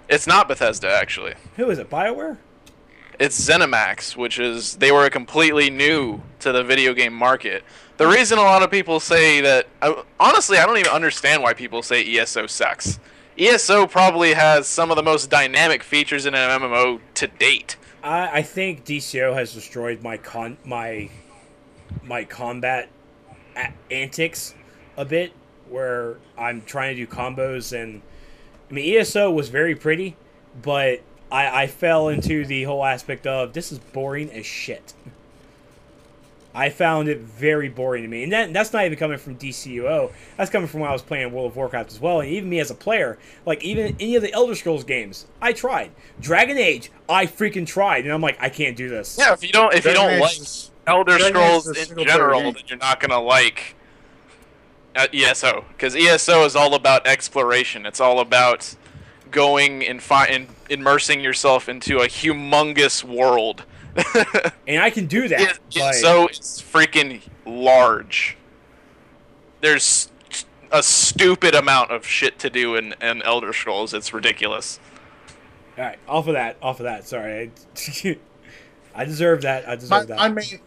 Speaker 4: It's not Bethesda, actually.
Speaker 1: Who is it, BioWare?
Speaker 4: It's ZeniMax, which is they were completely new to the video game market. The reason a lot of people say that, honestly, I don't even understand why people say ESO sucks. ESO probably has some of the most dynamic features in an MMO to date.
Speaker 1: I think DCO has destroyed my combat antics a bit, where I'm trying to do combos, and I mean ESO was very pretty, but I fell into the whole aspect of this is boring as shit. I found it very boring to me, and that's not even coming from DCUO. That's coming from when I was playing World of Warcraft as well, and even me as a player. Like even any of the Elder Scrolls games, I tried. Dragon Age, I freaking tried, and I'm like, I can't do this.
Speaker 4: Yeah, if you don't like Elder Scrolls in general,
Speaker 2: game.
Speaker 4: then you're not gonna like ESO, because ESO is all about exploration. It's all about going and immersing yourself into a humongous world.
Speaker 1: And I can do that.
Speaker 4: So it's freaking large. There's a stupid amount of shit to do in Elder Scrolls. It's ridiculous.
Speaker 1: All right, off of that. Sorry, I deserve that.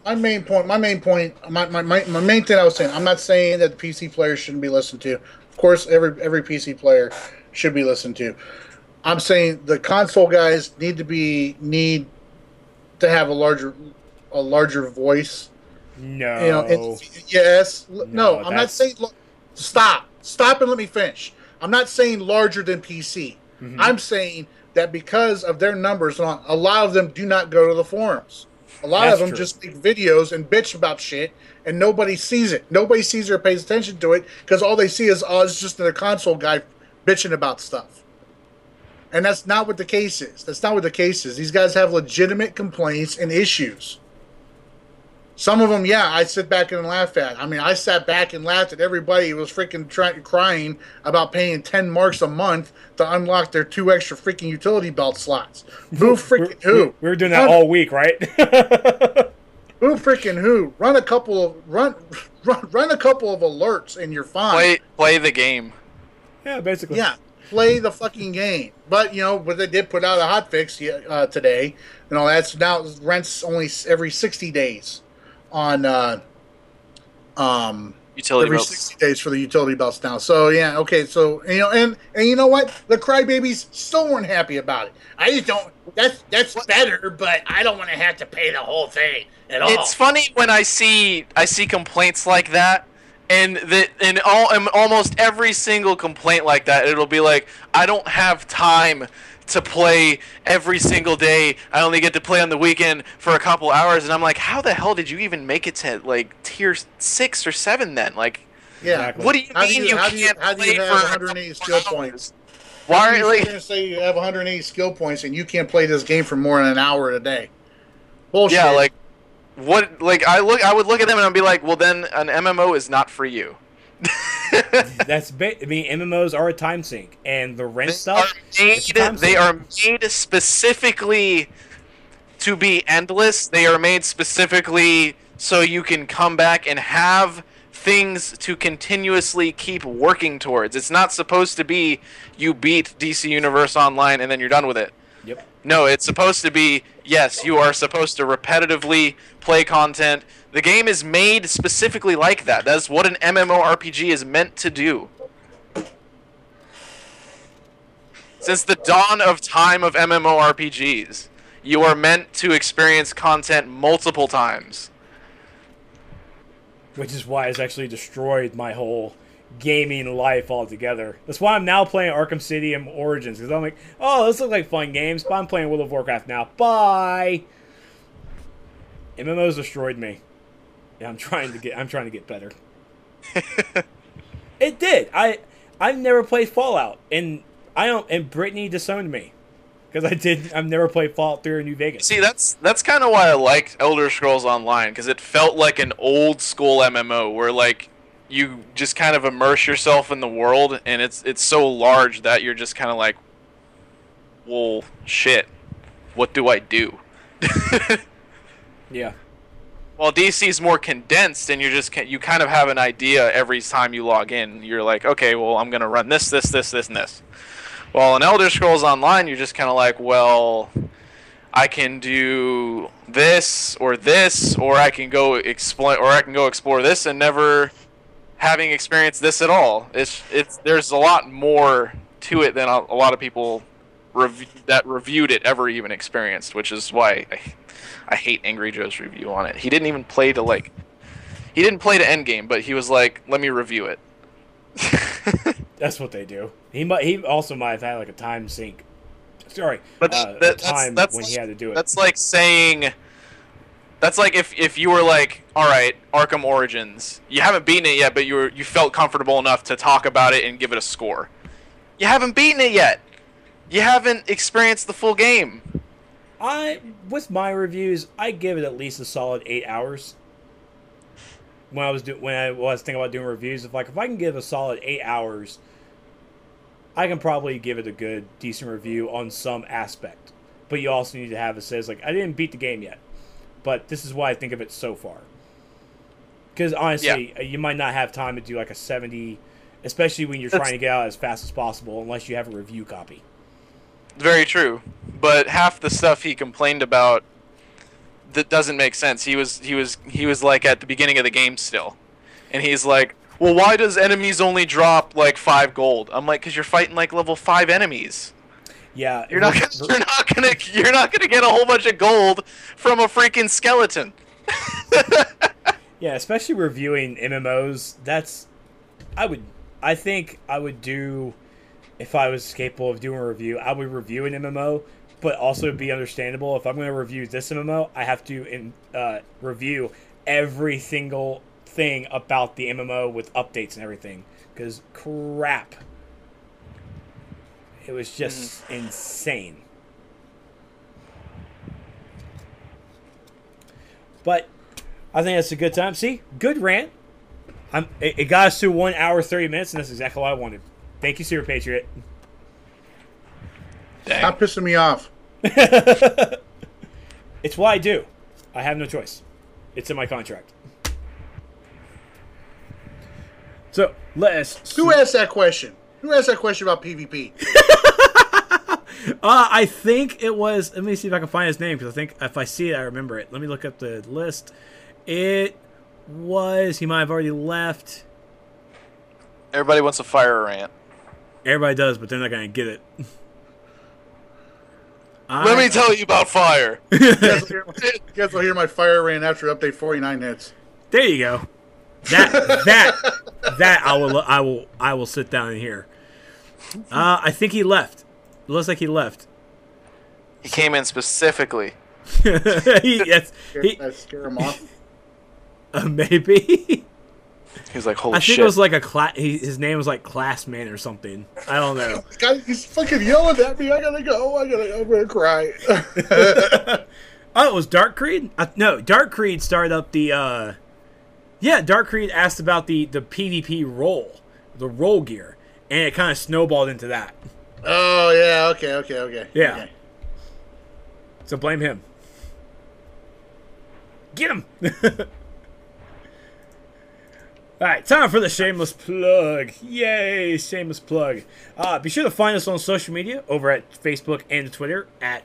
Speaker 2: My main point. My main thing I was saying. I'm not saying that the PC players shouldn't be listened to. Of course, every PC player should be listened to. I'm saying the console guys need to have a larger voice.
Speaker 1: No.
Speaker 2: Yes.
Speaker 1: No,
Speaker 2: No, I'm not saying. Stop and let me finish. I'm not saying larger than PC. Mm-hmm. I'm saying that because of their numbers, a lot of them do not go to the forums. A lot of them just make videos and bitch about shit, and nobody sees it. Nobody sees or pays attention to it because all they see is, it's just another console guy bitching about stuff. And that's not what the case is. These guys have legitimate complaints and issues. Some of them, I sit back and laugh at. I mean, I sat back and laughed at everybody who was freaking crying about paying 10 marks a month to unlock their 2 extra freaking utility belt slots. Who freaking who?
Speaker 1: We were doing that all week, right?
Speaker 2: Who freaking who? Run a couple of alerts and you're fine.
Speaker 4: Play the game.
Speaker 1: Yeah, basically.
Speaker 2: Yeah. Play the fucking game. But, but they did put out a hotfix today. That's now rents only every 60 days on
Speaker 4: utility
Speaker 2: every
Speaker 4: belts.
Speaker 2: 60 days for the utility belts now. So, yeah, okay. So, and you know what? The crybabies still weren't happy about it. I just don't. That's better, but I don't want to have to pay the whole thing at all.
Speaker 4: It's funny when I see complaints like that. And almost every single complaint like that, it'll be like, I don't have time to play every single day. I only get to play on the weekend for a couple hours. And I'm like, how the hell did you even make it to like tier 6 or 7 then? Like,
Speaker 2: yeah.
Speaker 4: What do you mean you can't
Speaker 2: how do
Speaker 4: play
Speaker 2: you have
Speaker 4: for
Speaker 2: 180 skill points?
Speaker 4: Why are
Speaker 2: you
Speaker 4: like
Speaker 2: going to say you have 180 skill points and you can't play this game for more than an hour a day? Bullshit.
Speaker 4: Yeah, like. What I would look at them and I'd be like, well, then an MMO is not for you.
Speaker 1: MMOs are a time sink, and the rent stuff.
Speaker 4: They are made specifically to be endless. They are made specifically so you can come back and have things to continuously keep working towards. It's not supposed to be you beat DC Universe Online and then you're done with it.
Speaker 1: Yep.
Speaker 4: No, it's supposed to be yes, you are supposed to repetitively play content. The game is made specifically like that. That's what an MMORPG is meant to do. Since the dawn of time of MMORPGs, you are meant to experience content multiple times.
Speaker 1: Which is why it's actually destroyed my whole gaming life altogether. That's why I'm now playing Arkham City and Origins, because I'm like, oh, those look like fun games, but I'm playing World of Warcraft now. Bye. MMOs destroyed me. Yeah, I'm trying to get better. It did. I've never played Fallout, and Brittany disowned me because I've never played Fallout 3 or New Vegas.
Speaker 4: See, that's kind of why I liked Elder Scrolls Online, because it felt like an old school MMO where like you just kind of immerse yourself in the world, and it's so large that you're just kind of like, well, shit, what do I do?
Speaker 1: Yeah.
Speaker 4: While DC's more condensed, and you kind of have an idea every time you log in. You're like, okay, well, I'm gonna run this, and this. Well, in Elder Scrolls Online, you're just kind of like, well, I can do this, or I can go explore this, and never having experienced this at all. There's a lot more to it than a lot of people that reviewed it ever even experienced, which is why I hate Angry Joe's review on it. He didn't even play to Endgame, but he was like, let me review it.
Speaker 1: That's what they do. He also might have had like a time sink. Sorry,
Speaker 4: but that's
Speaker 1: when he had to do it.
Speaker 4: That's like saying, that's like if you were like, all right, Arkham Origins, you haven't beaten it yet, but you felt comfortable enough to talk about it and give it a score. You haven't beaten it yet. You haven't experienced the full game.
Speaker 1: With my reviews, I give it at least a solid 8 hours. When I was thinking about doing reviews, if I can give a solid 8 hours, I can probably give it a good, decent review on some aspect. But you also need to have it says like, I didn't beat the game yet, but this is what I think of it so far. Because honestly, you might not have time to do like a 70, especially when you're trying to get out as fast as possible, unless you have a review copy.
Speaker 4: Very true, but half the stuff he complained about that doesn't make sense. He was like at the beginning of the game still, and he's like, well, why does enemies only drop like 5 gold? I'm like, because you're fighting like level 5 enemies.
Speaker 1: Yeah,
Speaker 4: you're not gonna get a whole bunch of gold from a freaking skeleton.
Speaker 1: Yeah, especially reviewing MMOs. I think I would do. If I was capable of doing a review, I would review an MMO, but also be understandable. If I'm going to review this MMO, I have to review every single thing about the MMO with updates and everything. Because crap. It was just insane. But I think that's a good time. See? Good rant. It got us to 1 hour, 30 minutes, and that's exactly what I wanted. Thank you, Superpatriot.
Speaker 2: Stop pissing me off.
Speaker 1: It's what I do. I have no choice. It's in my contract. So,
Speaker 2: Who asked that question? Who asked that question about PvP?
Speaker 1: I think it was... Let me see if I can find his name, because I think if I see it, I remember it. Let me look up the list. It was... He might have already left.
Speaker 4: Everybody wants a fire rant.
Speaker 1: Everybody does, but they're not going to get it.
Speaker 4: Let me tell you about fire.
Speaker 2: You guys will hear my fire rant after update 49 hits.
Speaker 1: There you go. That I will sit down and hear. I think he left. It looks like he left.
Speaker 4: He came in specifically.
Speaker 2: Scare him off.
Speaker 1: Maybe.
Speaker 4: He's like, holy shit.
Speaker 1: I think it was like his name was like Classman or something. I don't know.
Speaker 2: He's fucking yelling at me. I gotta go. I'm gonna cry.
Speaker 1: Oh, it was Dark Creed? No, Dark Creed started up the... Yeah, Dark Creed asked about the PvP role. The role gear. And it kind of snowballed into that.
Speaker 2: Oh, yeah. Okay.
Speaker 1: Yeah.
Speaker 2: Okay.
Speaker 1: So blame him. Get him! Alright, time for the shameless plug. Yay, shameless plug. Be sure to find us on social media over at Facebook and Twitter at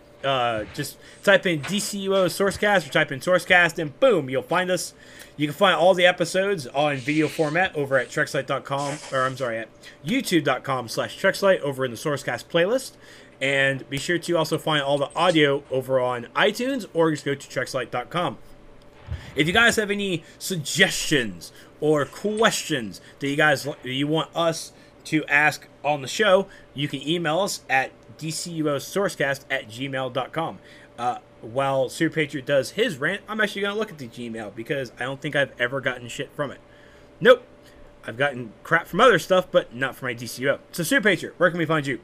Speaker 1: Just type in DCUO SourceCast or type in SourceCast, and boom, you'll find us. You can find all the episodes on video format over at Trexlight.com, or I'm sorry, at YouTube.com/Trexlight over in the SourceCast playlist. And be sure to also find all the audio over on iTunes, or just go to Trexlight.com. If you guys have any suggestions or questions that you want us to ask on the show, you can email us at DCUOSourcecast@gmail.com. While Superpatriot does his rant, I'm actually going to look at the Gmail because I don't think I've ever gotten shit from it. Nope. I've gotten crap from other stuff, but not from my DCUO. So, Superpatriot, where can we find you?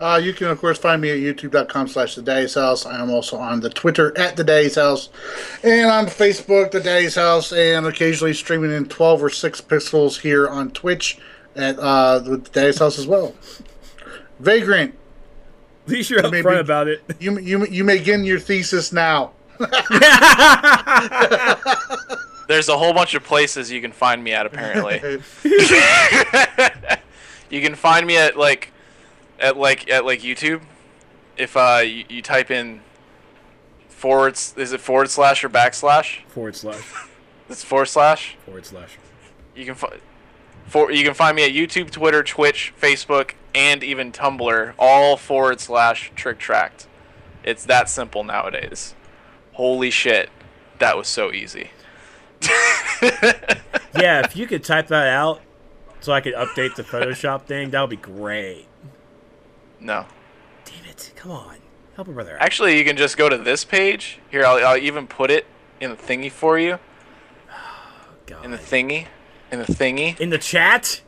Speaker 2: You can, of course, find me at youtube.com/thedaddy'shouse. I am also on the Twitter at The Daddy's House, and on Facebook, The Daddy's House, and occasionally streaming in 12 or 6 pixels here on Twitch at The Daddy's House as well. Vagrant.
Speaker 1: At least you're upfront about it.
Speaker 2: You may begin your thesis now.
Speaker 4: There's a whole bunch of places you can find me at, apparently. You can find me at YouTube. If you type in is it forward slash or backslash?
Speaker 1: Forward slash.
Speaker 4: It's forward slash?
Speaker 1: Forward slash.
Speaker 4: You can find me at YouTube, Twitter, Twitch, Facebook, and even Tumblr, all /TrickTracked. It's that simple nowadays. Holy shit. That was so easy.
Speaker 1: Yeah, if you could type that out so I could update the Photoshop thing, that would be great.
Speaker 4: No.
Speaker 1: Damn it. Come on. Help a brother out.
Speaker 4: Actually, you can just go to this page. Here, I'll even put it in the thingy for you.
Speaker 1: Oh, God.
Speaker 4: In the thingy. In the thingy.
Speaker 1: In the chat?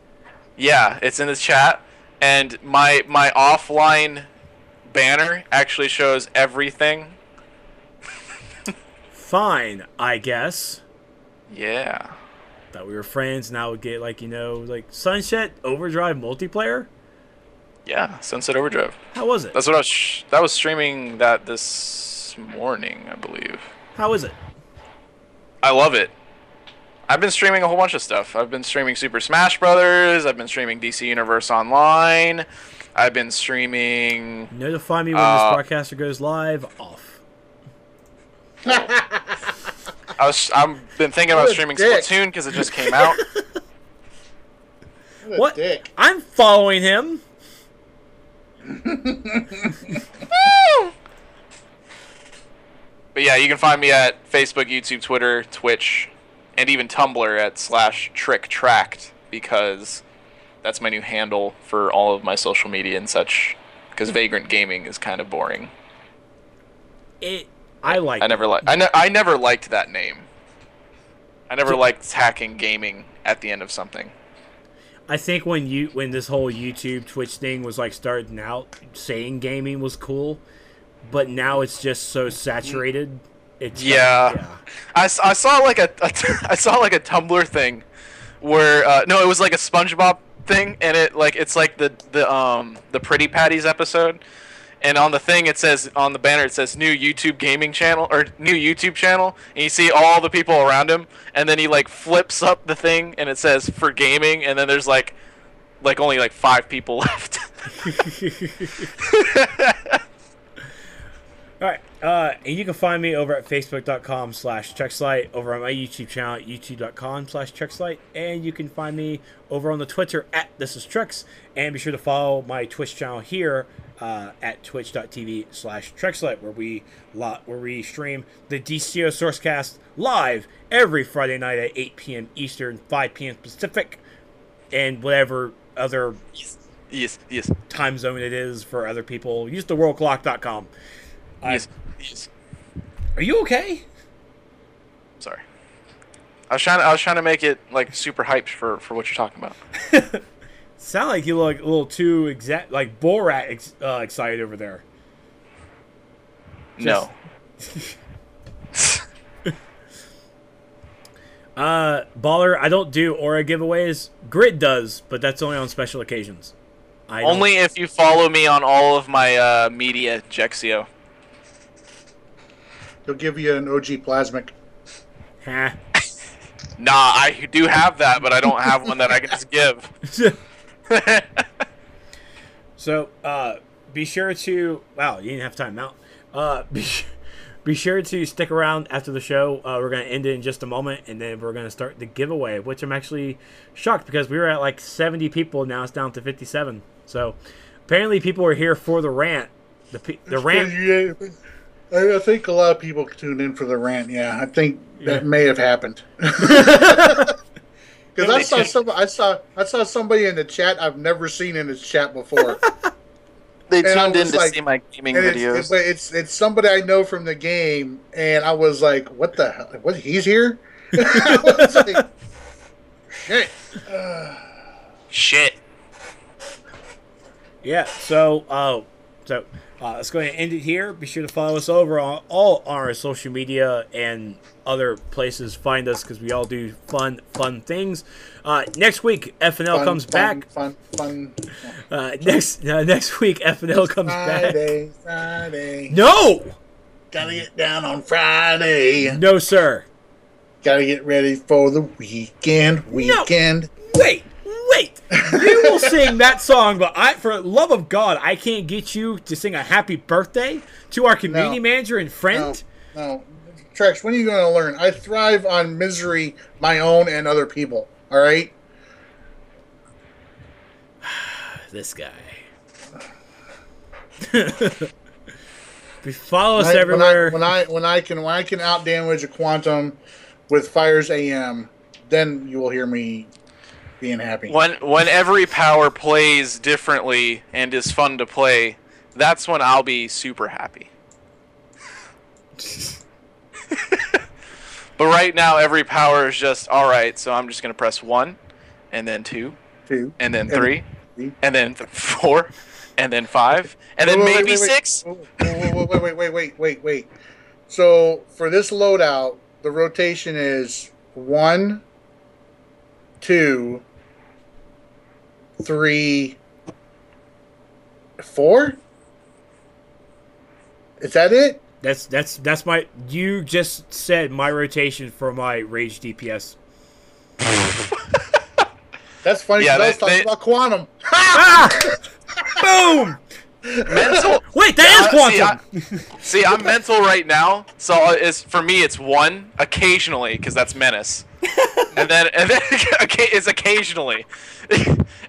Speaker 4: Yeah, it's in the chat. And my offline banner actually shows everything.
Speaker 1: Fine, I guess.
Speaker 4: Yeah.
Speaker 1: Thought we were friends, now we get Sunset Overdrive multiplayer?
Speaker 4: Yeah, Sunset Overdrive.
Speaker 1: How was it?
Speaker 4: That's what I was streaming that this morning, I believe.
Speaker 1: How is it?
Speaker 4: I love it. I've been streaming a whole bunch of stuff. I've been streaming Super Smash Brothers. I've been streaming DC Universe Online. I've been streaming...
Speaker 1: Notify me when this broadcaster goes live. Off.
Speaker 4: I've been thinking about streaming Splatoon because it just came out.
Speaker 1: What? I'm following him.
Speaker 4: But yeah, you can find me at Facebook, YouTube, Twitter, Twitch, and even Tumblr at /TrickTracked, because that's my new handle for all of my social media and such. Because Vagrant Gaming is kind of boring. I never liked that name. I never liked tacking gaming at the end of something.
Speaker 1: I think when this whole YouTube Twitch thing was starting out, saying gaming was cool, but now it's just so saturated. It's
Speaker 4: yeah. I saw like a Tumblr thing where no, it was like a SpongeBob thing, and it's like the Pretty Patties episode. And on the thing, on the banner, it says new YouTube gaming channel, or new YouTube channel. And you see all the people around him. And then he, flips up the thing, and it says for gaming. And then there's, only, 5 people left.
Speaker 1: All right. And you can find me over at facebook.com/Trexlight, over on my YouTube channel at youtube.com/Trexlight. And you can find me over on the Twitter at ThisIsTrex. And be sure to follow my Twitch channel here at twitch.tv/Trexlight, where we stream the DCUO SourceCast live every Friday night at 8 p.m. Eastern, 5 p.m. Pacific, and whatever other
Speaker 4: yes
Speaker 1: time zone it is for other people. Use the worldclock.com.
Speaker 4: Yes.
Speaker 1: Are you okay?
Speaker 4: Sorry. I was trying to make it super hyped for what you're talking about.
Speaker 1: Sound like you look a little too Borat excited over there.
Speaker 4: No.
Speaker 1: Baller, I don't do aura giveaways. Grid does, but that's only on special occasions.
Speaker 4: Only if you follow me on all of my media, Jexio.
Speaker 2: He'll give you an OG Plasmic.
Speaker 1: Huh.
Speaker 4: Nah, I do have that, but I don't have one that I can just give.
Speaker 1: So, be sure to... Wow, you didn't have time out. Be, be sure to stick around after the show. We're going to end it in just a moment, and then we're going to start the giveaway, which I'm actually shocked because we were at like 70 people. Now it's down to 57. So apparently people are here for the rant. The rant.
Speaker 2: Yeah, I think a lot of people tuned in for the rant. Yeah, I think that may have happened. Because I saw somebody in the chat I've never seen in this chat before.
Speaker 3: They tuned in to see my gaming videos.
Speaker 2: It's somebody I know from the game, and I was like, "What the hell? What? He's here?" I was like, "Shit."
Speaker 3: Shit.
Speaker 1: Yeah. So let's go ahead and end it here. Be sure to follow us over on all our social media and other places. Find us because we all do fun things. Next week, FNL comes back.
Speaker 2: Fun.
Speaker 1: Next week, FNL comes back.
Speaker 2: Friday.
Speaker 1: No!
Speaker 2: Gotta get down on Friday.
Speaker 1: No, sir.
Speaker 2: Gotta get ready for the weekend.
Speaker 1: No. Wait. You will sing that song, but for the love of God, I can't get you to sing a happy birthday to our community manager and friend.
Speaker 2: No. Trex, when are you going to learn? I thrive on misery, my own and other people. All right?
Speaker 1: This guy. Follow us everywhere.
Speaker 2: When I can out damage a quantum with Fires AM, then you will hear me being happy.
Speaker 4: When every power plays differently and is fun to play, that's when I'll be super happy. But right now, every power is just, alright, so I'm just going to press 1, and then 2, and then 3, and then 4, and then 5, and then maybe 6.
Speaker 2: Wait. So, for this loadout, the rotation is 1, 2, 3, 4? Is that it?
Speaker 1: That's my. You just said my rotation for my rage DPS.
Speaker 2: That's funny. Yeah, I was talking about quantum.
Speaker 1: Boom.
Speaker 4: Mental.
Speaker 1: Wait, that is quantum.
Speaker 4: See, I'm mental right now. So for me, it's 1 occasionally because that's menace, and then it's occasionally,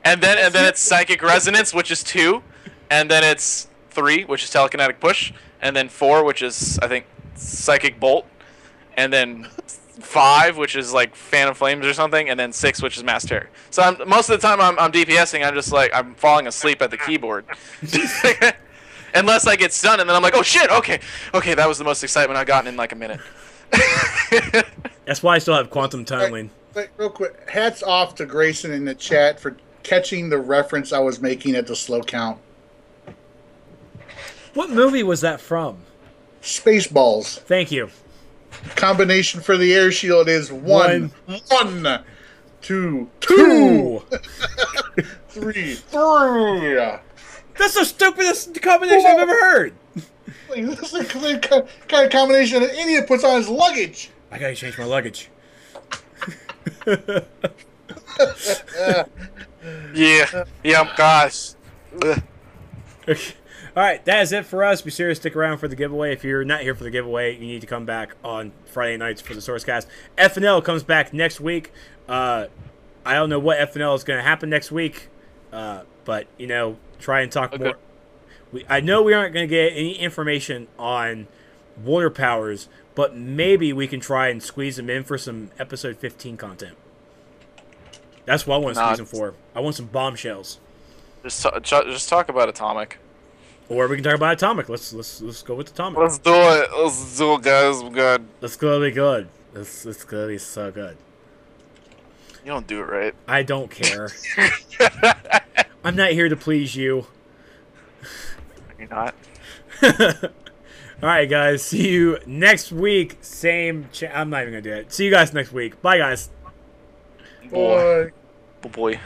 Speaker 4: and then it's psychic resonance, which is 2, and then it's 3, which is telekinetic push. And then 4, which is, I think, Psychic Bolt. And then 5, which is like Fan of Flames or something. And then 6, which is Mass Terror. So most of the time I'm DPSing, I'm just like, I'm falling asleep at the keyboard. Unless I get stunned, and then I'm like, oh shit, okay, that was the most excitement I've gotten in like a minute.
Speaker 1: That's why I still have Quantum Tunneling.
Speaker 2: Wait, real quick, hats off to Grayson in the chat for catching the reference I was making at the slow count.
Speaker 1: What movie was that from?
Speaker 2: Spaceballs.
Speaker 1: Thank you.
Speaker 2: Combination for the air shield is 1, 2,
Speaker 1: 2,
Speaker 2: 3.
Speaker 1: That's the stupidest combination I've ever heard.
Speaker 2: This is the kind of combination an idiot puts on his luggage.
Speaker 1: I gotta change my luggage.
Speaker 3: Yeah, gosh.
Speaker 1: Alright, that is it for us. Be sure to stick around for the giveaway. If you're not here for the giveaway, you need to come back on Friday nights for the SourceCast. FNL comes back next week. I don't know what FNL is going to happen next week, but, try and talk more. I know we aren't going to get any information on water powers, but maybe we can try and squeeze them in for some episode 15 content. That's what I want to squeeze them for. I want some bombshells.
Speaker 3: Just talk about Atomic.
Speaker 1: Or we can talk about Atomic. Let's go with Atomic.
Speaker 3: Let's do it. Guys. We're good.
Speaker 1: It's gonna be good. It's gonna be so good.
Speaker 3: You don't do it right.
Speaker 1: I don't care. I'm not here to please you.
Speaker 3: You're not.
Speaker 1: Alright, guys. See you next week. Same I'm not even gonna do it. See you guys next week. Bye, guys.
Speaker 2: Boy.
Speaker 3: Boy.